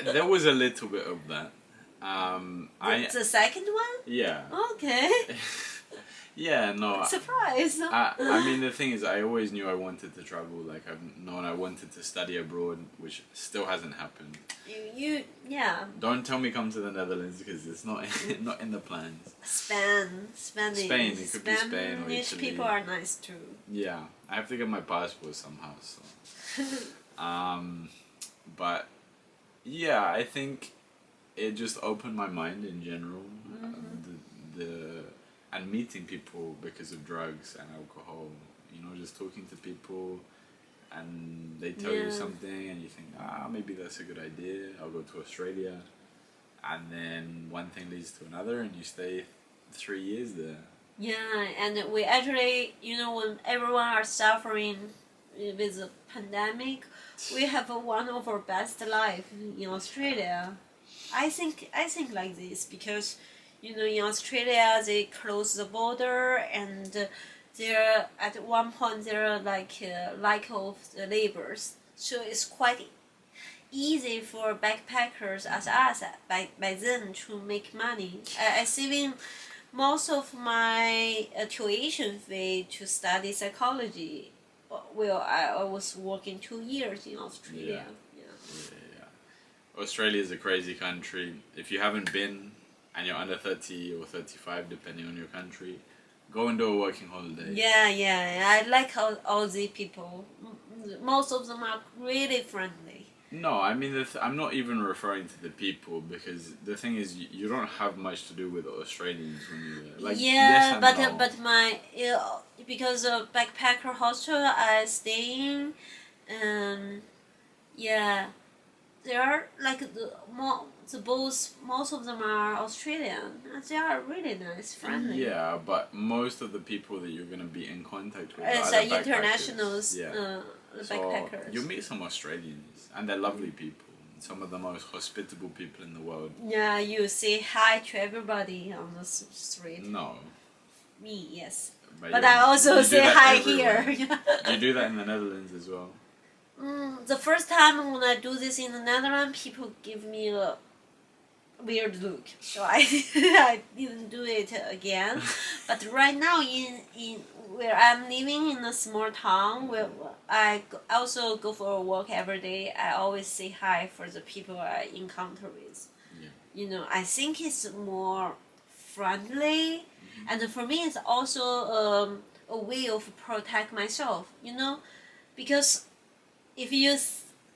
There was a little bit of that. The second one? Yeah. Okay. Yeah, no. Surprise. I mean, the thing is, I always knew I wanted to travel. Like, I've known I wanted to study abroad, which still hasn't happened. Yeah. Don't tell me come to the Netherlands because it's not not in the plans. Spain. It could be Spain or Spanish Italy. people are nice too. Yeah, I have to get my passport somehow. So, but yeah, I think it just opened my mind in general. And meeting people because of drugs and alcohol, you know, just talking to people and they tell you something and you think, maybe that's a good idea, I'll go to Australia, and then one thing leads to another and you stay 3 years there. Yeah, and we actually, you know, when everyone are suffering with the pandemic, we have one of our best life in Australia. I think like this because, you know, in Australia they close the border and there at one point there are like lack of the laborers, so it's quite easy for backpackers as us by then to make money. I saving most of my tuition fee to study psychology. Well, I was working 2 years in Australia. Yeah. Australia is a crazy country. If you haven't been and you're under 30 or 35, depending on your country, go and do a working holiday. Yeah. I like Aussie people. Most of them are really friendly. No, I mean, I'm not even referring to the people because the thing is, you don't have much to do with Australians when you're like. Yeah, yes and no. but my because of backpacker hostel I stay in, yeah, they are like most of them are Australian. They are really nice, friendly. Yeah, but most of the people that you're gonna be in contact with It's are the internationals. Yeah. So Backpackers. you'll meet some Australians, and they're lovely people. Some of the most hospitable people in the world. Yeah, you say hi to everybody on the street. No. Me, yes. But I also say hi everywhere. here. Do you do that in the Netherlands as well? The first time when I do this in the Netherlands, people give me a weird look, so I didn't do it again. But right now in where I'm living in a small town where I also go for a walk every day, I always say hi for the people I encounter with. Yeah. You know, I think it's more friendly, and for me it's also a way of protect myself. You know, because if you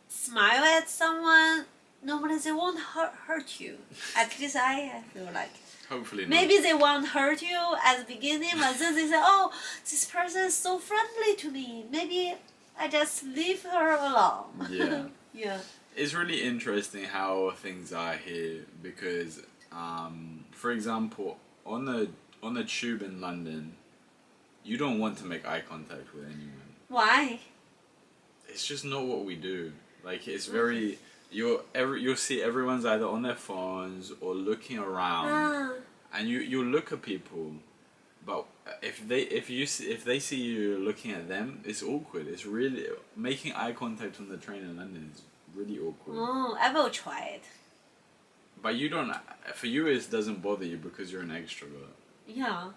smile at someone, normally they won't hurt you. At least I feel like. Hopefully not. Maybe they won't hurt you at the beginning, but then they say, oh, this person is so friendly to me. Maybe I just leave her alone. Yeah. Yeah. It's really interesting how things are here because, for example, on the tube in London, you don't want to make eye contact with anyone. Why? It's just not what we do. Like, it's very... You'll see everyone's either on their phones or looking around, and you look at people, but if they see you looking at them, it's awkward. It's really making eye contact on the train in London is really awkward. Oh, I will try it. But you don't. For you, it doesn't bother you because you're an extrovert. Yeah.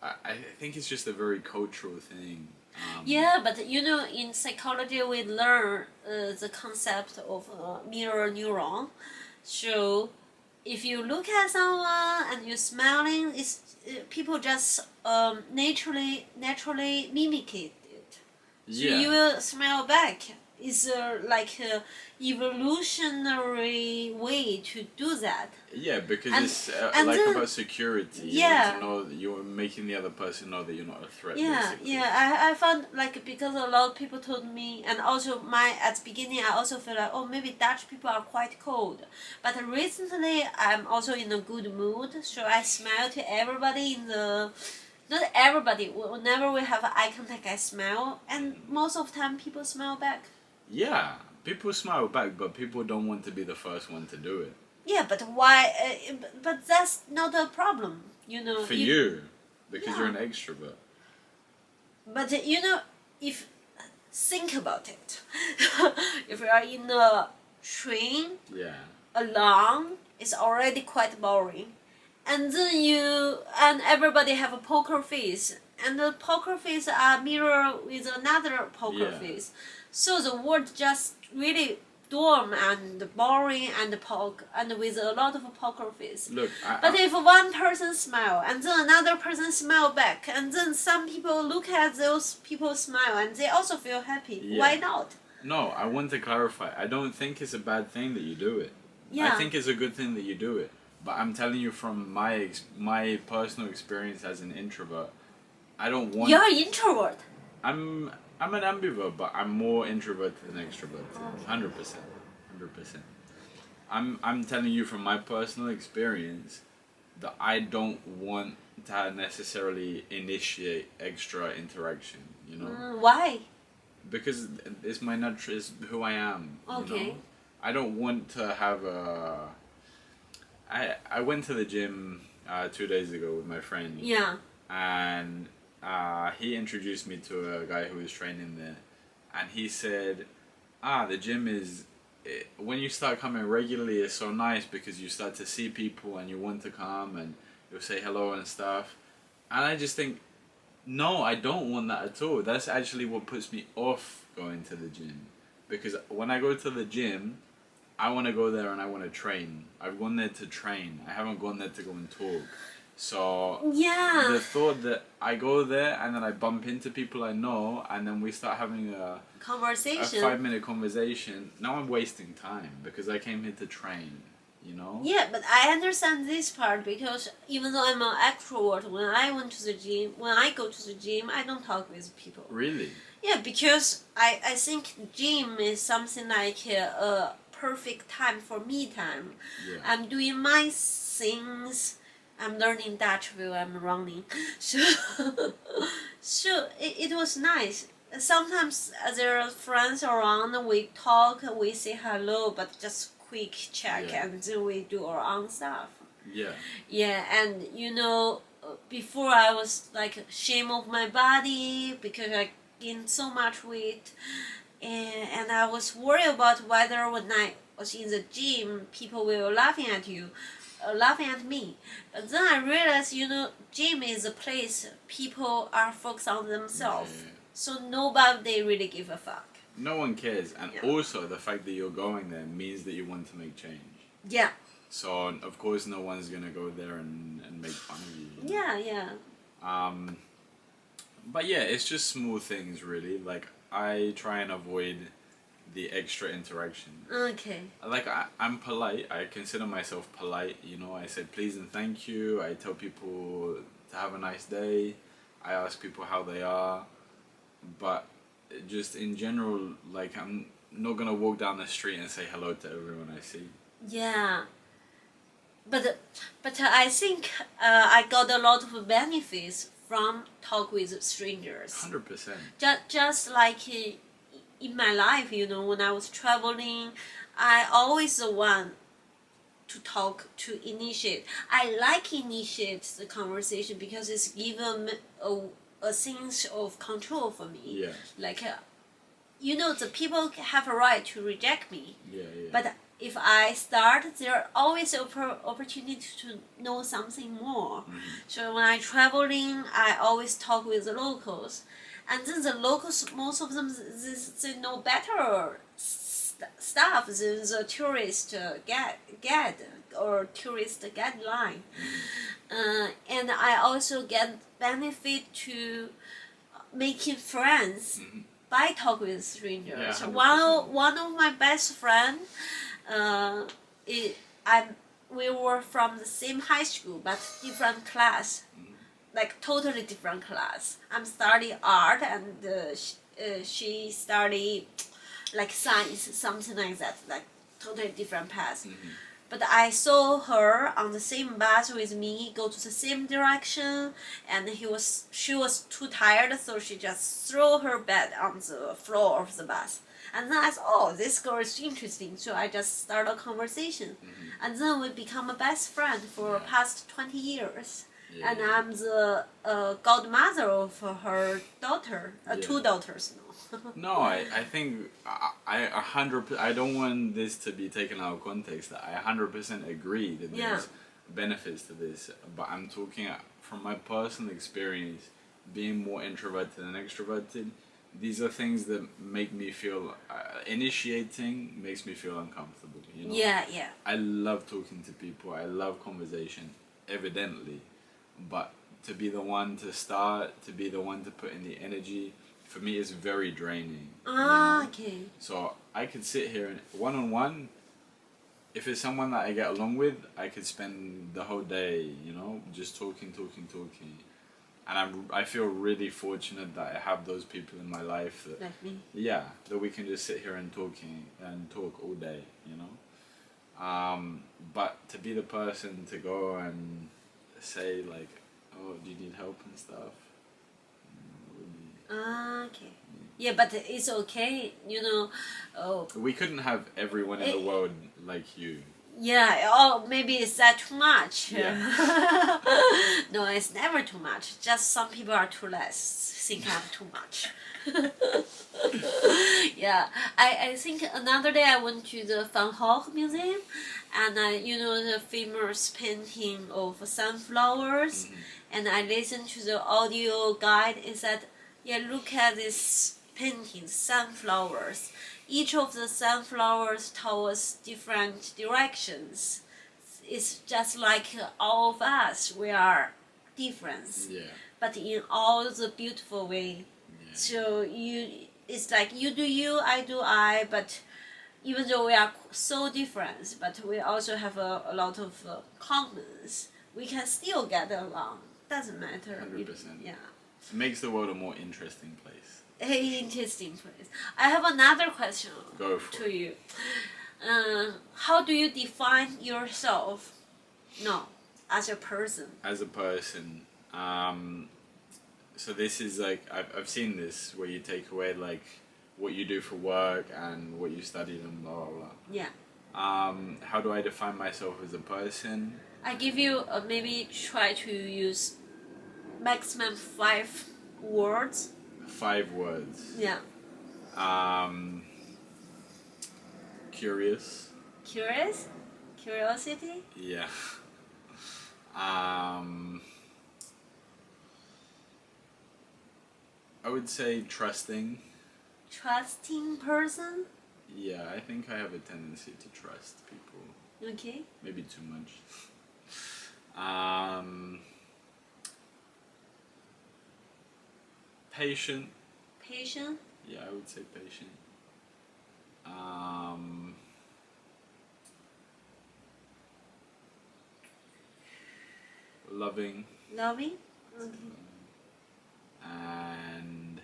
I think it's just a very cultural thing. Yeah, but you know, in psychology we learn the concept of mirror neuron. So, if you look at someone and you're smiling, people just naturally mimic it. So you will smile back. is like a evolutionary way to do that. Yeah, because And- it's and like then- about security. You Yeah. want to know that you're making the other person know that you're not a threat. Yeah, basically. yeah. I found like because a lot of people told me, and also at the beginning I also feel like, oh, maybe Dutch people are quite cold, but recently I'm also in a good mood, so I smile to everybody not everybody. Whenever we have eye contact, I smile, and most of the time people smile back. Yeah, people smile back, but people don't want to be the first one to do it. Yeah, but why? But that's not a problem, For you, because Yeah. you're an extrovert. But if think about it, if you are in a train Yeah. alone, it's already quite boring, and then everybody have a poker face, and the poker face are mirror with another poker Yeah. face, so the world just really dorm and boring and with a lot of poker face. Look, But if one person smile and then another person smile back, and then some people look at those people smile and they also feel happy, Yeah. why not? no, I want to clarify. I don't think it's a bad thing that you do it. Yeah. I think it's a good thing that you do it. But I'm telling you from my personal experience as an introvert, I don't want. You're an introvert. I'm an ambivert, but I'm more introverted than extroverted. 100%. 100%. I'm telling you from my personal experience that I don't want to necessarily initiate extra interaction, you know? Why? Because it's my natural, it's who I am, you Okay. know? I don't want to have a... I went to the gym 2 days ago with my friend. Yeah. And he introduced me to a guy who was training there, and he said, the gym is, when you start coming regularly, it's so nice because you start to see people and you want to come and you'll say hello and stuff. And I just think, no, I don't want that at all. That's actually what puts me off going to the gym, because when I go to the gym, I want to go there and I want to train. I've gone there to train. I haven't gone there to go and talk. So Yeah. the thought that I go there and then I bump into people I know and then we start having a Conversation. 5-minute conversation, now I'm wasting time because I came here to train, you know? Yeah, but I understand this part because even though I'm an extrovert, when I go to the gym, I don't talk with people. Really? Yeah, because I think gym is something like a perfect time for me time. Yeah. I'm doing my things. I'm learning Dutch while I'm running. So it was nice. Sometimes there are friends around, we talk, we say hello, but just quick check, Yeah. and then we do our own stuff. Yeah. Yeah, and before I was like ashamed of my body because I gained so much weight, and I was worried about whether when I was in the gym, people were laughing at you, laughing at me. But then I realized, gym is a place people are focused on themselves, Yeah. so nobody really give a fuck. No one cares. And Yeah. also the fact that you're going there means that you want to make change. Yeah, So of course no one's going to go there and make fun of you. You know? yeah. But yeah, it's just small things really. Like I try and avoid the extra interaction. Okay. Like I'm polite. I consider myself polite. You know, I say please and thank you. I tell people to have a nice day. I ask people how they are. But just in general, like I'm not gonna walk down the street and say hello to everyone I see. Yeah, but I think I got a lot of benefits from talk with strangers. 100%. Just like in my life, when I was traveling, I always the one to talk, to initiate. I like initiate the conversation because it's given a sense of control for me. Yeah. Like, the people have a right to reject me. Yeah. But if I start, there are always opportunity to know something more. Mm-hmm. So when I'm traveling, I always talk with the locals. And then the locals, most of them, they know better stuff than the tourist guide or tourist guideline. And I also get benefit to making friends Mm-hmm. by talk with strangers. Yeah, 100%. One of my best friend, we were from the same high school but different class, like totally different class. I'm studying art and she studied like science, something like that, like totally different path. But I saw her on the same bus with me, go to the same direction, and she was too tired, so she just threw her bed on the floor of the bus. And then I thought, oh, this girl is interesting, so I just started a conversation. And then we become a best friend for past 20 years. Yeah. And I'm the godmother of her daughter, two daughters now. No, I think I 100%. I don't want this to be taken out of context. I 100% agree that there's benefits to this, but I'm talking from my personal experience, being more introverted than extroverted. These are things that make me feel initiating makes me feel uncomfortable. You know? Yeah. I love talking to people. I love conversation, evidently, but to be the one to start, to be the one to put in the energy, for me is very draining. Okay. So I could sit here and one-on-one, if it's someone that I get along with, I could spend the whole day, just talking. And I feel really fortunate that I have those people in my life that, Like me. yeah, that we can just sit here and talk all day, But to be the person to go and say like, oh, do you need help and stuff? Okay. Yeah, but it's okay, Oh. We couldn't have everyone in the world like you. Yeah, oh, maybe it's that too much. Yeah. No, it's never too much. Just some people are too less, think I'm too much. Yeah, I think another day I went to the Van Gogh Museum, and the famous painting of sunflowers, and I listened to the audio guide. It said, yeah, look at this painting, sunflowers. Each of the sunflowers towards different directions. It's just like all of us, we are different, but in all the beautiful way. Yeah. So it's like you do you, I do I, but even though we are so different, but we also have a lot of commons, we can still get along. Doesn't matter. 100%. Yeah. It makes the world a more interesting place. Interesting place. I have another question to you. How do you define yourself? No, as a person. As a person, so this is like I've seen this where you take away like what you do for work and what you studied and blah blah blah. Yeah. How do I define myself as a person? I give you maybe try to use maximum 5 words. 5 words. Yeah. Curious. Curious? Curiosity? Yeah. I would say trusting. Trusting person? Yeah, I think I have a tendency to trust people. Okay. Maybe too much. Patient. Patient? Yeah, I would say patient. Loving. Loving? Okay. And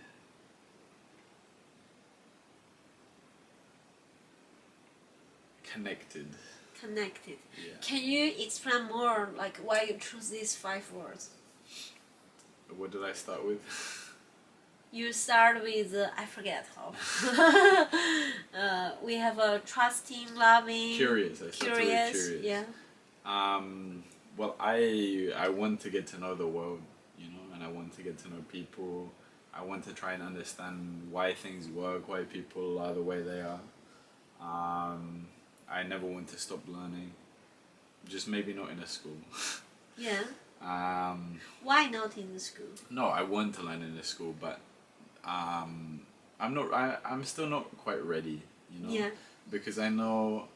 connected. Connected. Yeah. Can you explain more, like why you choose these 5 words? What did I start with? You start with I forget how. We have a trusting, loving, Curious. I started with curious. Yeah. Well, I want to get to know the world, and I want to get to know people. I want to try and understand why things work, why people are the way they are. I never want to stop learning. Just maybe not in a school. Yeah. Why not in the school? No, I want to learn in a school, but I'm still not quite ready, Yeah. Because I know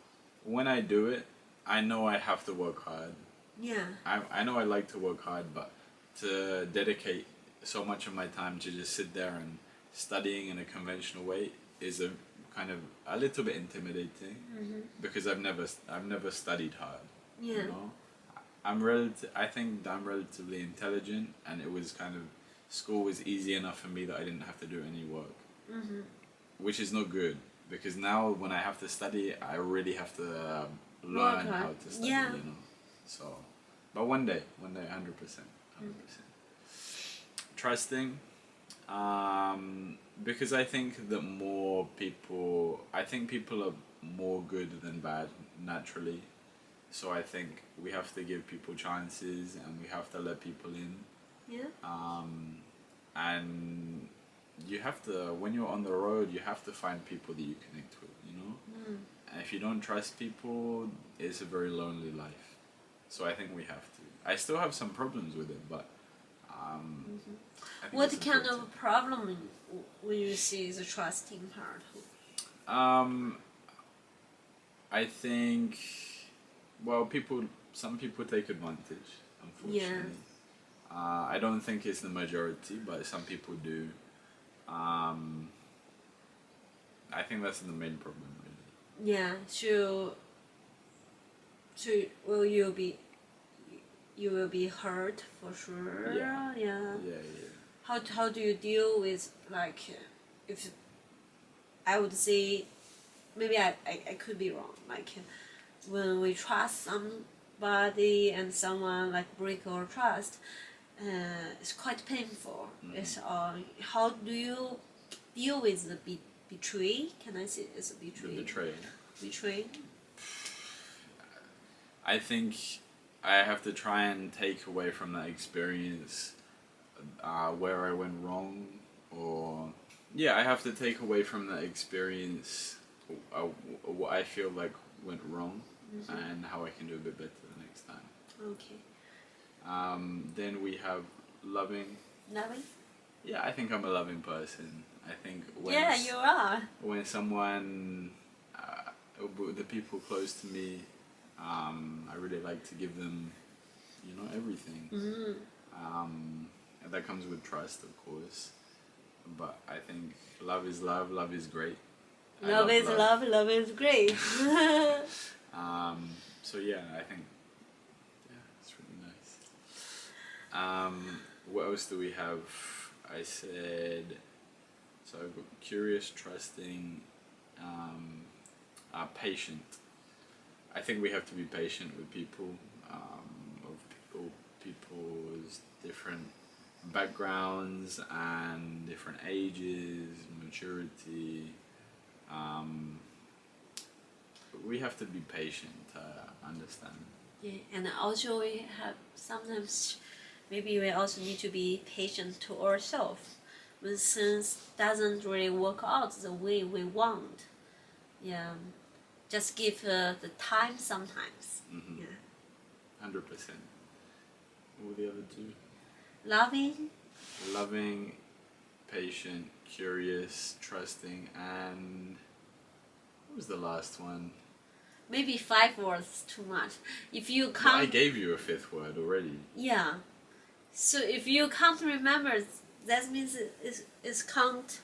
when I do it, I know I have to work hard. Yeah. I know I like to work hard, but to dedicate so much of my time to just sit there and studying in a conventional way is a kind of a little bit intimidating because I've never studied hard. Yeah. You know, I think I'm relatively intelligent, and it was kind of school was easy enough for me that I didn't have to do any work, which is not good because now when I have to study, I really have to learn how to study. Yeah. You know, so but one day, 100%. Trusting, because I think that I think people are more good than bad naturally. So I think we have to give people chances and we have to let people in. Yeah. And you have to, when you're on the road, you have to find people that you connect with, you know? And if you don't trust people, it's a very lonely life. So I think we have to. I still have some problems with it, but I think What it's kind important. of problem will you see is the trusting part? I think, well, some people take advantage, unfortunately. I don't think it's the majority, but some people do. I think that's the main problem, really. Yeah. So you will be hurt for sure. Yeah. Yeah. Yeah. How do you deal with, like, if I would say, maybe I could be wrong, like when we trust somebody and someone like break our trust, it's quite painful. It's how do you deal with the betray? Can I say it's a The betray? betrayal. Betray. I think I have to try and take away from that experience where I went wrong, or I have to take away from that experience what I feel like went wrong and how I can do a bit better the next time. Okay. Then we have loving. Loving. Yeah, I think I'm a loving person. I think when Yeah, you are. when someone, the people close to me, I really like to give them, everything. And that comes with trust, of course. But I think love is love. Love is great. Love is love. Love is great. So yeah, I think it's really nice. What else do we have? I said, so I've got curious, trusting, patient. I think we have to be patient with people, people's different backgrounds and different ages, maturity. We have to be patient to understand. Yeah, and also we have sometimes, maybe we also need to be patient to ourselves when things doesn't really work out the way we want. Yeah, just give the time sometimes. Yeah. 100%. What were the other two? Loving, patient, curious, trusting, and what was the last one? Maybe 5 words too much. If you Well, can't. I gave you a 5th word already. Yeah. So if you can't remember, that means it can't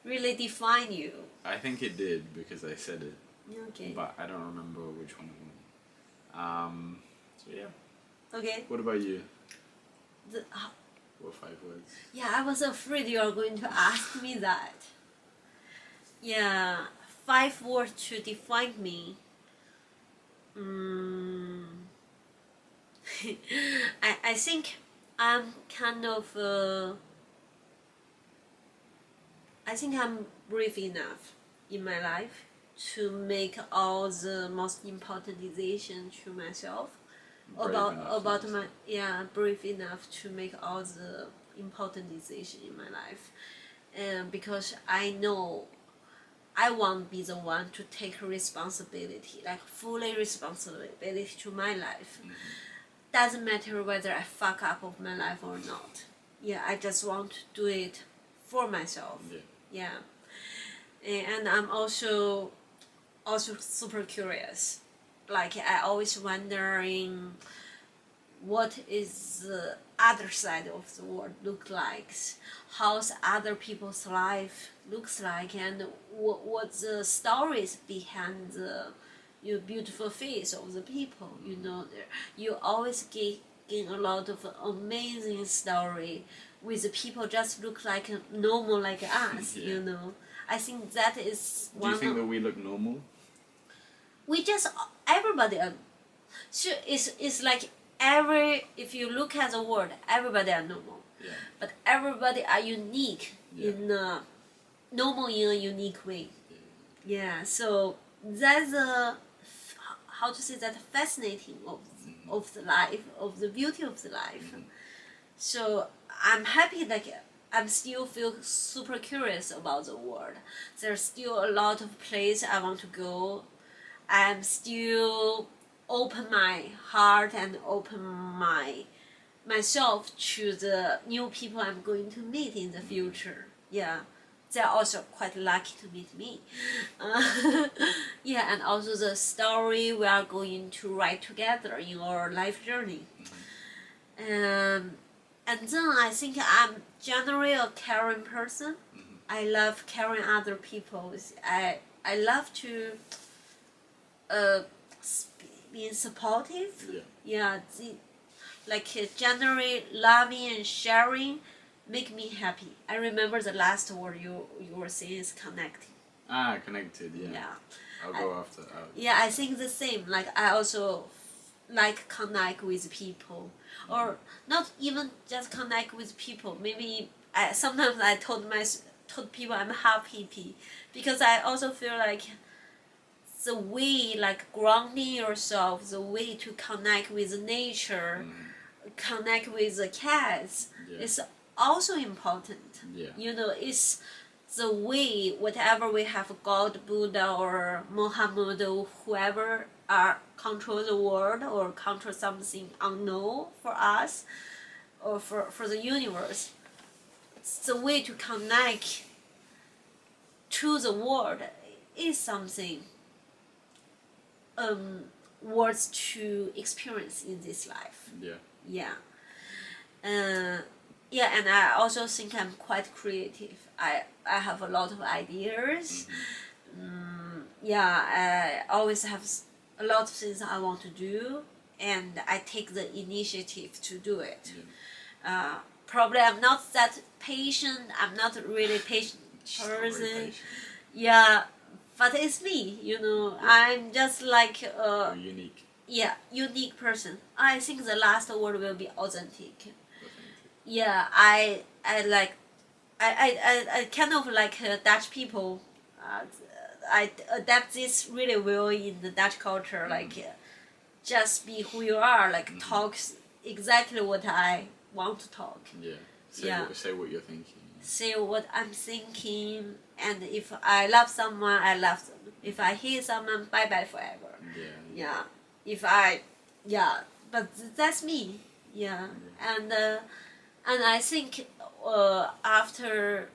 really define you. I think it did because I said it. Okay. But I don't remember which one it was. So yeah. Okay. What about you? The, What 5 words? yeah, I was afraid you are going to ask me that. Yeah, 5 words to define me. I think I'm kind of. I think I'm brave enough in my life to make all the most important decisions to myself. Brave enough to make all the important decisions in my life, and because I know I won't be the one to take responsibility, like fully responsibility to my life. Doesn't matter whether I fuck up of my life or not. Yeah, I just want to do it for myself. Yeah. And I'm also super curious. Like I always wondering what is the other side of the world look like, how's other people's life looks like, and what the stories behind the beautiful face of the people. You always gain a lot of amazing story with the people just look like normal like us. Yeah. I think that is Do one. you think that we look normal? We just everybody are. So it's like if you look at the world, everybody are normal. Yeah. But everybody are unique Yeah. in a unique way. Yeah. So that's how to say that fascinating of the life, of the beauty of the life. So I'm happy, like I'm still feel super curious about the world. There's still a lot of place I want to go. I'm still open my heart and open myself to the new people I'm going to meet in the future. Yeah, they're also quite lucky to meet me. Yeah, and also the story we are going to write together in our life journey. And then I think I'm generally a caring person. I love caring other people. I love to being supportive. Yeah, generally loving and sharing make me happy. I remember the last word you were saying is connecting. Connected, yeah. Yeah. I'll go after. Yeah, I think the same. Like I also like connect with people, or not even just connect with people. Maybe sometimes I told people I'm half hippie, because I also feel like the way, like grounding yourself, the way to connect with nature, connect with the cats, is also important. Yeah. It's the way, whatever we have, God, Buddha, or Muhammad, or whoever control the world or control something unknown for us, or for the universe. It's the way to connect to the world is something worth to experience in this life. Yeah. Yeah, and I also think I'm quite creative. I have a lot of ideas. I always have a lot of things I want to do, and I take the initiative to do it. Probably I'm not that patient. I'm not really patient person. Yeah, but it's me. I'm just like You're unique. Yeah, unique person. I think the last word will be authentic. Yeah, I kind of like Dutch people. I adapt this really well in the Dutch culture. Like, just be who you are. Like, talk exactly what I want to talk. Yeah. Say what you're thinking. Say what I'm thinking, and if I love someone, I love them. If I hate someone, bye bye forever. Yeah. But that's me. Yeah. And I think after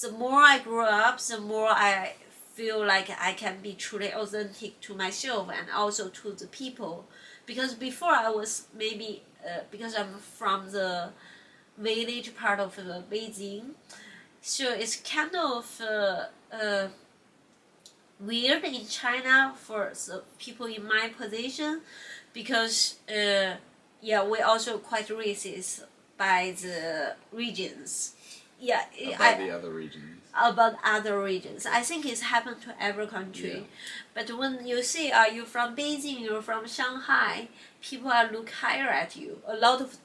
the more I grow up, the more I feel like I can be truly authentic to myself and also to the people. Because before I was maybe because I'm from the village part of Beijing, so it's kind of weird in China for the people in my position, because we're also quite racist by the regions. About the other regions. About other regions. I think it's happened to every country. But when you say, are you from Beijing, you're from Shanghai, people are look higher at you. A lot of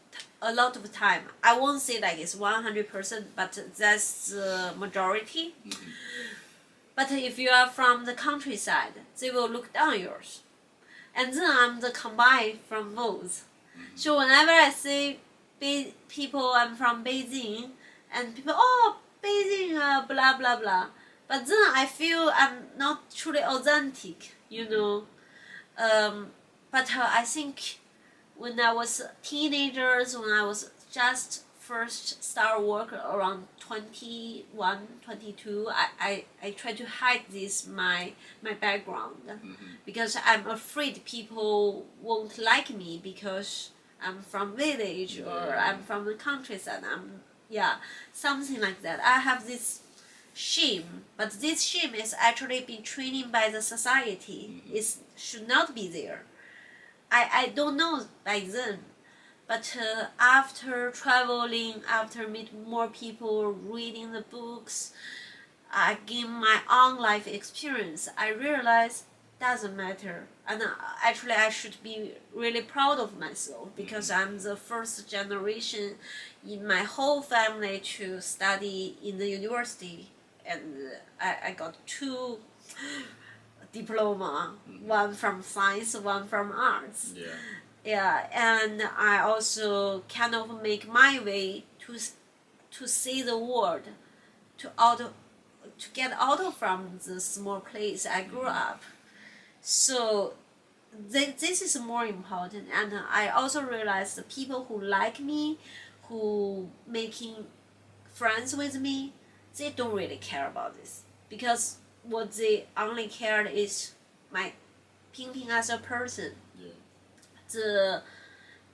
time. I won't say like it's 100%, but that's the majority. But if you are from the countryside, they will look down yours. And then I'm the combine from both. So whenever I say people I'm from Beijing, and people, oh, Beijing, blah blah blah, but then I feel I'm not truly authentic. But I think when I was teenagers, when I was just first start work around 21, 22, I try to hide this my background, because I'm afraid people won't like me, because I'm from village or Yeah. I'm from the countryside. Something like that. I have this shame, but this shame is actually been training by the society. It should not be there. I don't know by then, but after traveling, after meeting more people, reading the books, I gain my own life experience. I realize doesn't matter, and actually I should be really proud of myself because I'm the first generation in my whole family to study in the university, and I got two diploma, one from science, one from arts. Yeah. Yeah, and I also kind of make my way to see the world, to out to get out of from the small place I grew up. So this is more important, and I also realize the people who like me, who making friends with me, they don't really care about this because what they only care is my Ping as a person. Yeah.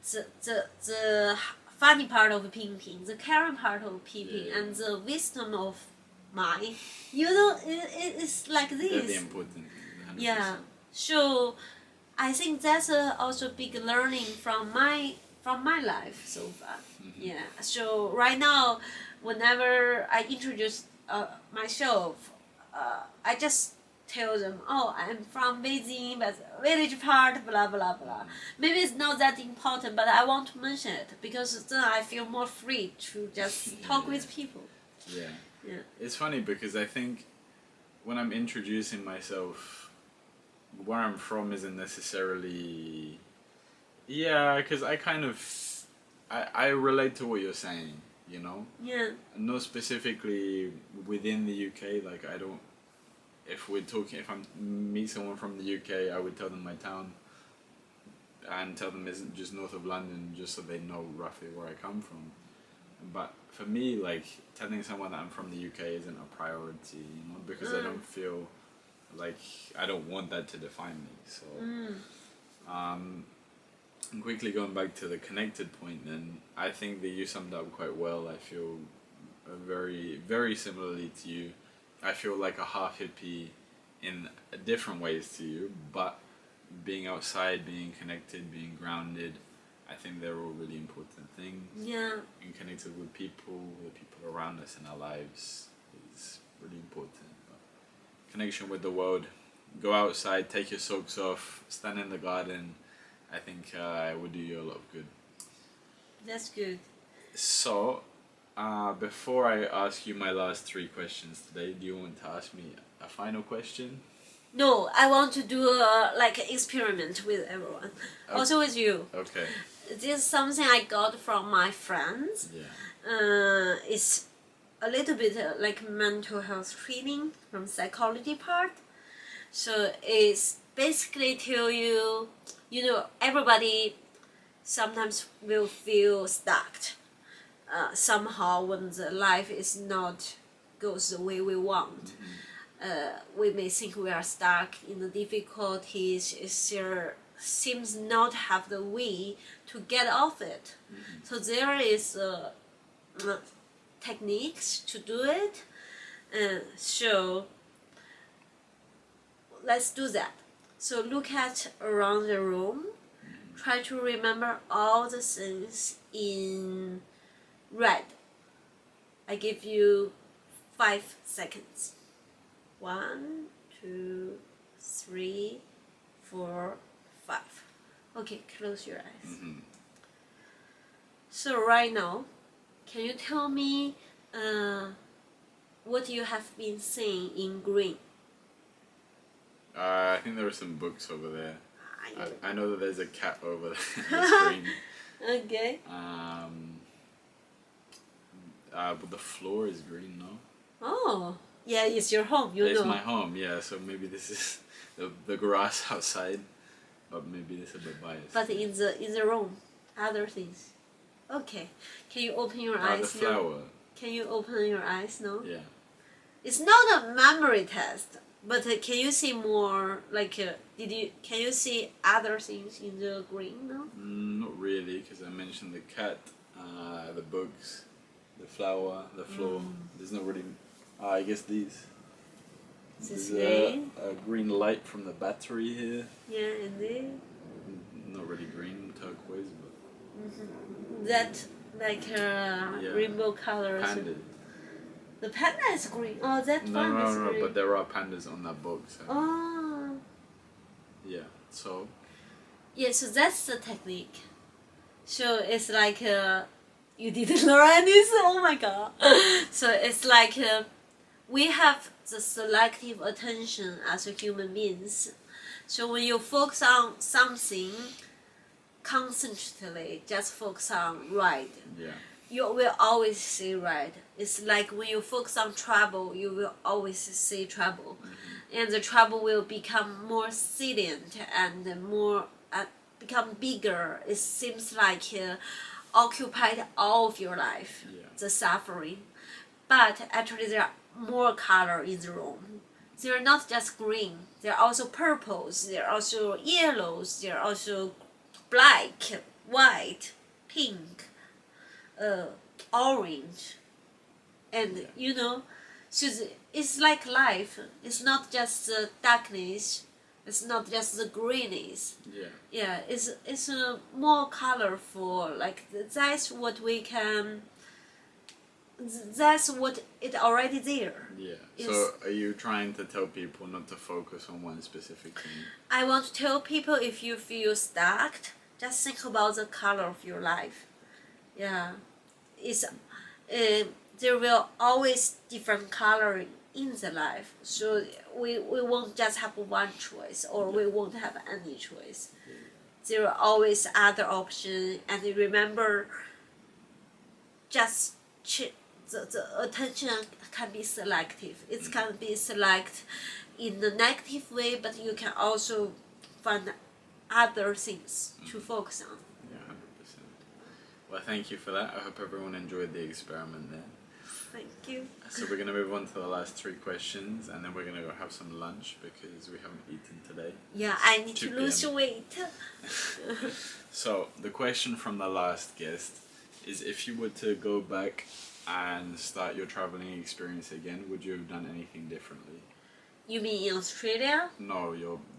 The funny part of Ping, the caring part of Ping, Yeah. and the wisdom of mine. It's like They're this. the important. 100%. Yeah. So I think that's also big learning from my life so far. Yeah. So right now, whenever I introduce myself, I just tell them, oh, I'm from Beijing, but village part, blah blah blah. Maybe it's not that important, but I want to mention it because then I feel more free to just talk with people. Yeah. Yeah. It's funny because I think when I'm introducing myself, where I'm from isn't necessarily. Yeah, because I kind of. I relate to what you're saying, you know? Yeah. Not specifically within the UK, like I don't. If I meet someone from the UK, I would tell them my town and tell them it's just north of London, just so they know roughly where I come from. But for me, like, telling someone that I'm from the UK isn't a priority, you know, because I don't feel like I don't want that to define me. So, and quickly going back to the connected point, then I think that you summed up quite well. I feel very, very similarly to you. I feel like a half hippie in different ways to you, but being outside, being connected, being grounded, I think they're all really important things. Yeah. Being connected with people, the people around us in our lives is really important. But connection with the world, go outside, take your socks off, stand in the garden. I think it would do you a lot of good. That's good. So, before I ask you my last 3 questions today, do you want to ask me a final question? No, I want to do a experiment with everyone. Okay. Also with you. Okay. This is something I got from my friends. Yeah. It's a little bit like mental health training from psychology part. So it's basically tell you, everybody sometimes will feel stuck. Somehow when the life is not goes the way we want. We may think we are stuck in the difficulties. It seems not have the way to get off it. So there is techniques to do it. So let's do that. So look at around the room. Try to remember all the things in red. I give you 5 seconds. 1, 2, 3, 4, 5. Okay, close your eyes. So right now, can you tell me what you have been seeing in green? I think there are some books over there. I know that there's a cat over there on the screen. Okay. But the floor is green, no? Oh, yeah, it's your home, you know. It's my home, yeah, so maybe this is the grass outside, but maybe this is a bit biased. But in the room, other things. Okay. Can you open your eyes the flower. now? Can you open your eyes now? Yeah. It's not a memory test. But can you see more? Like, can you see other things in the green? No. Not really, because I mentioned the cat, the books, the flower, the floor. There's not really. I guess these. This There's way. a green light from the battery here. Yeah, and there. Not really green, turquoise, but That like rainbow colors. panda. The panda is green. Oh, that one is No, green. but there are pandas on that box. So. Oh. Yeah, so. Yeah, so that's the technique. So it's like you didn't learn this. Oh my god. So it's like we have the selective attention as a human beings. So when you focus on something concentratedly, just focus on right, Yeah. you will always see right. It's like when you focus on trouble, you will always see trouble. And the trouble will become more salient and more become bigger. It seems like occupied all of your life, the suffering. But actually there are more color in the room. They're not just green, they're also purples, they're also yellows, they're also black, white, pink, orange. And so it's like life. It's not just the darkness, it's not just the greenness. Yeah, it's more colorful. Like that's what we can. That's what it already there. Yeah. So are you trying to tell people not to focus on one specific thing? I want to tell people, if you feel stuck, just think about the color of your life. Yeah, it's there will always different color in the life. So we won't just have one choice, or we won't have any choice. There are always other options, and remember, just the attention can be selective. It can be select in the negative way, but you can also find other things to focus on. Yeah, 100%. Well, thank you for that. I hope everyone enjoyed the experiment there. Thank you. So we're going to move on to the last 3 questions, and then we're going to go have some lunch because we haven't eaten today. Yeah, I need to 2 lose p.m. weight. So the question from the last guest is, if you were to go back and start your traveling experience again, would you have done anything differently? You mean in Australia? No,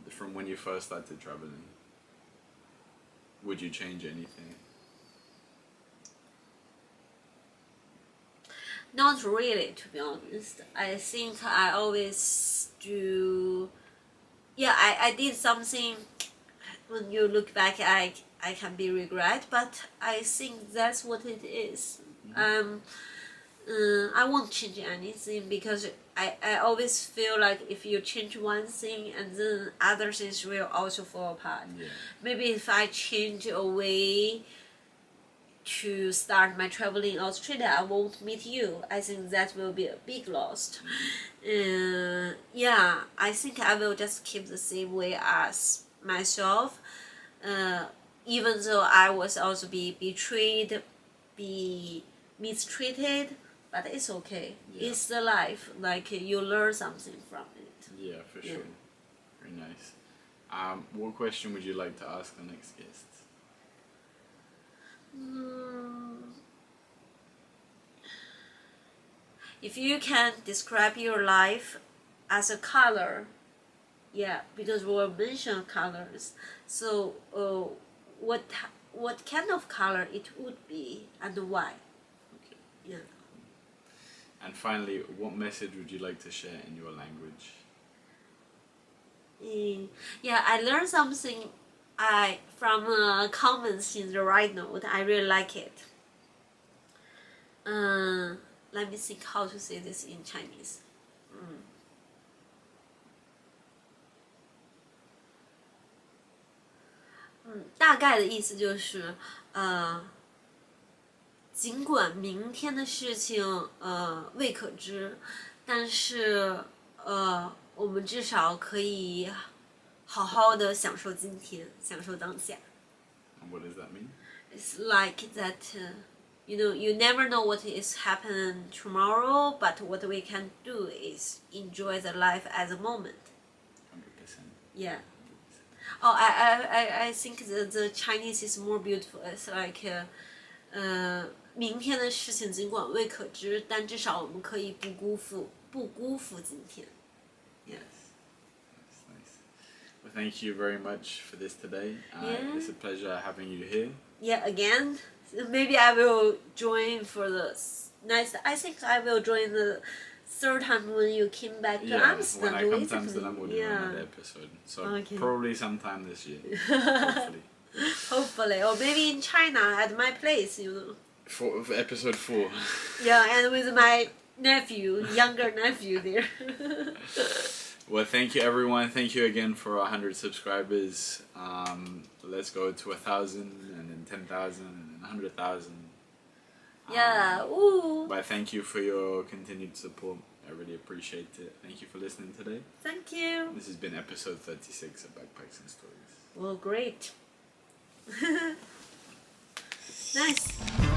from when you first started traveling. Would you change anything? Not really, to be honest. I think I always do. Yeah, I did something. When you look back, I can be regret, but I think that's what it is. I won't change anything, because I always feel like if you change one thing, and then other things will also fall apart. Yeah. Maybe if I change a way to start my traveling in Australia, I won't meet you. I think that will be a big loss. Yeah, I think I will just keep the same way as myself. Even though I was also be betrayed, be mistreated, but it's okay. Yeah. It's the life. Like, you learn something from it. Yeah, for sure. Very nice. What question would you like to ask the next guest? If you can describe your life as a color, yeah, because we mentioned colors. So, what kind of color it would be, and why? Okay. Yeah. And finally, what message would you like to share in your language? Yeah, I learned something from comments in the right note. I really like it. Let me think how to say this in Chinese. 大概的意思就是，尽管明天的事情未可知，但是我们至少可以好好的享受今天，享受当下。And what does that mean? It's like that you never know what is happening tomorrow, but what we can do is enjoy the life as a moment. 100%. Yeah. Oh, I think the Chinese is more beautiful. It's like, 明天的事情尽管未可知，但至少我们可以不辜负今天。Yeah. That's nice. Well, thank you very much for this today. Yeah. It's a pleasure having you here. Yeah, again, maybe I will join for the next. I think I will join the third time when you came back to Amsterdam. When I come to Amsterdam, we'll do another episode. So Okay. probably sometime this year, hopefully. Hopefully, or maybe in China at my place, For episode 4. Yeah, and with my nephew, younger nephew there. Well, thank you everyone. Thank you again for 100 subscribers. Let's go to 1,000 and then 10,000 and 100,000. Yeah, ooh. But thank you for your continued support. I really appreciate it. Thank you for listening today. Thank you. This has been episode 36 of Backpacks and Stories. Well, great. Nice.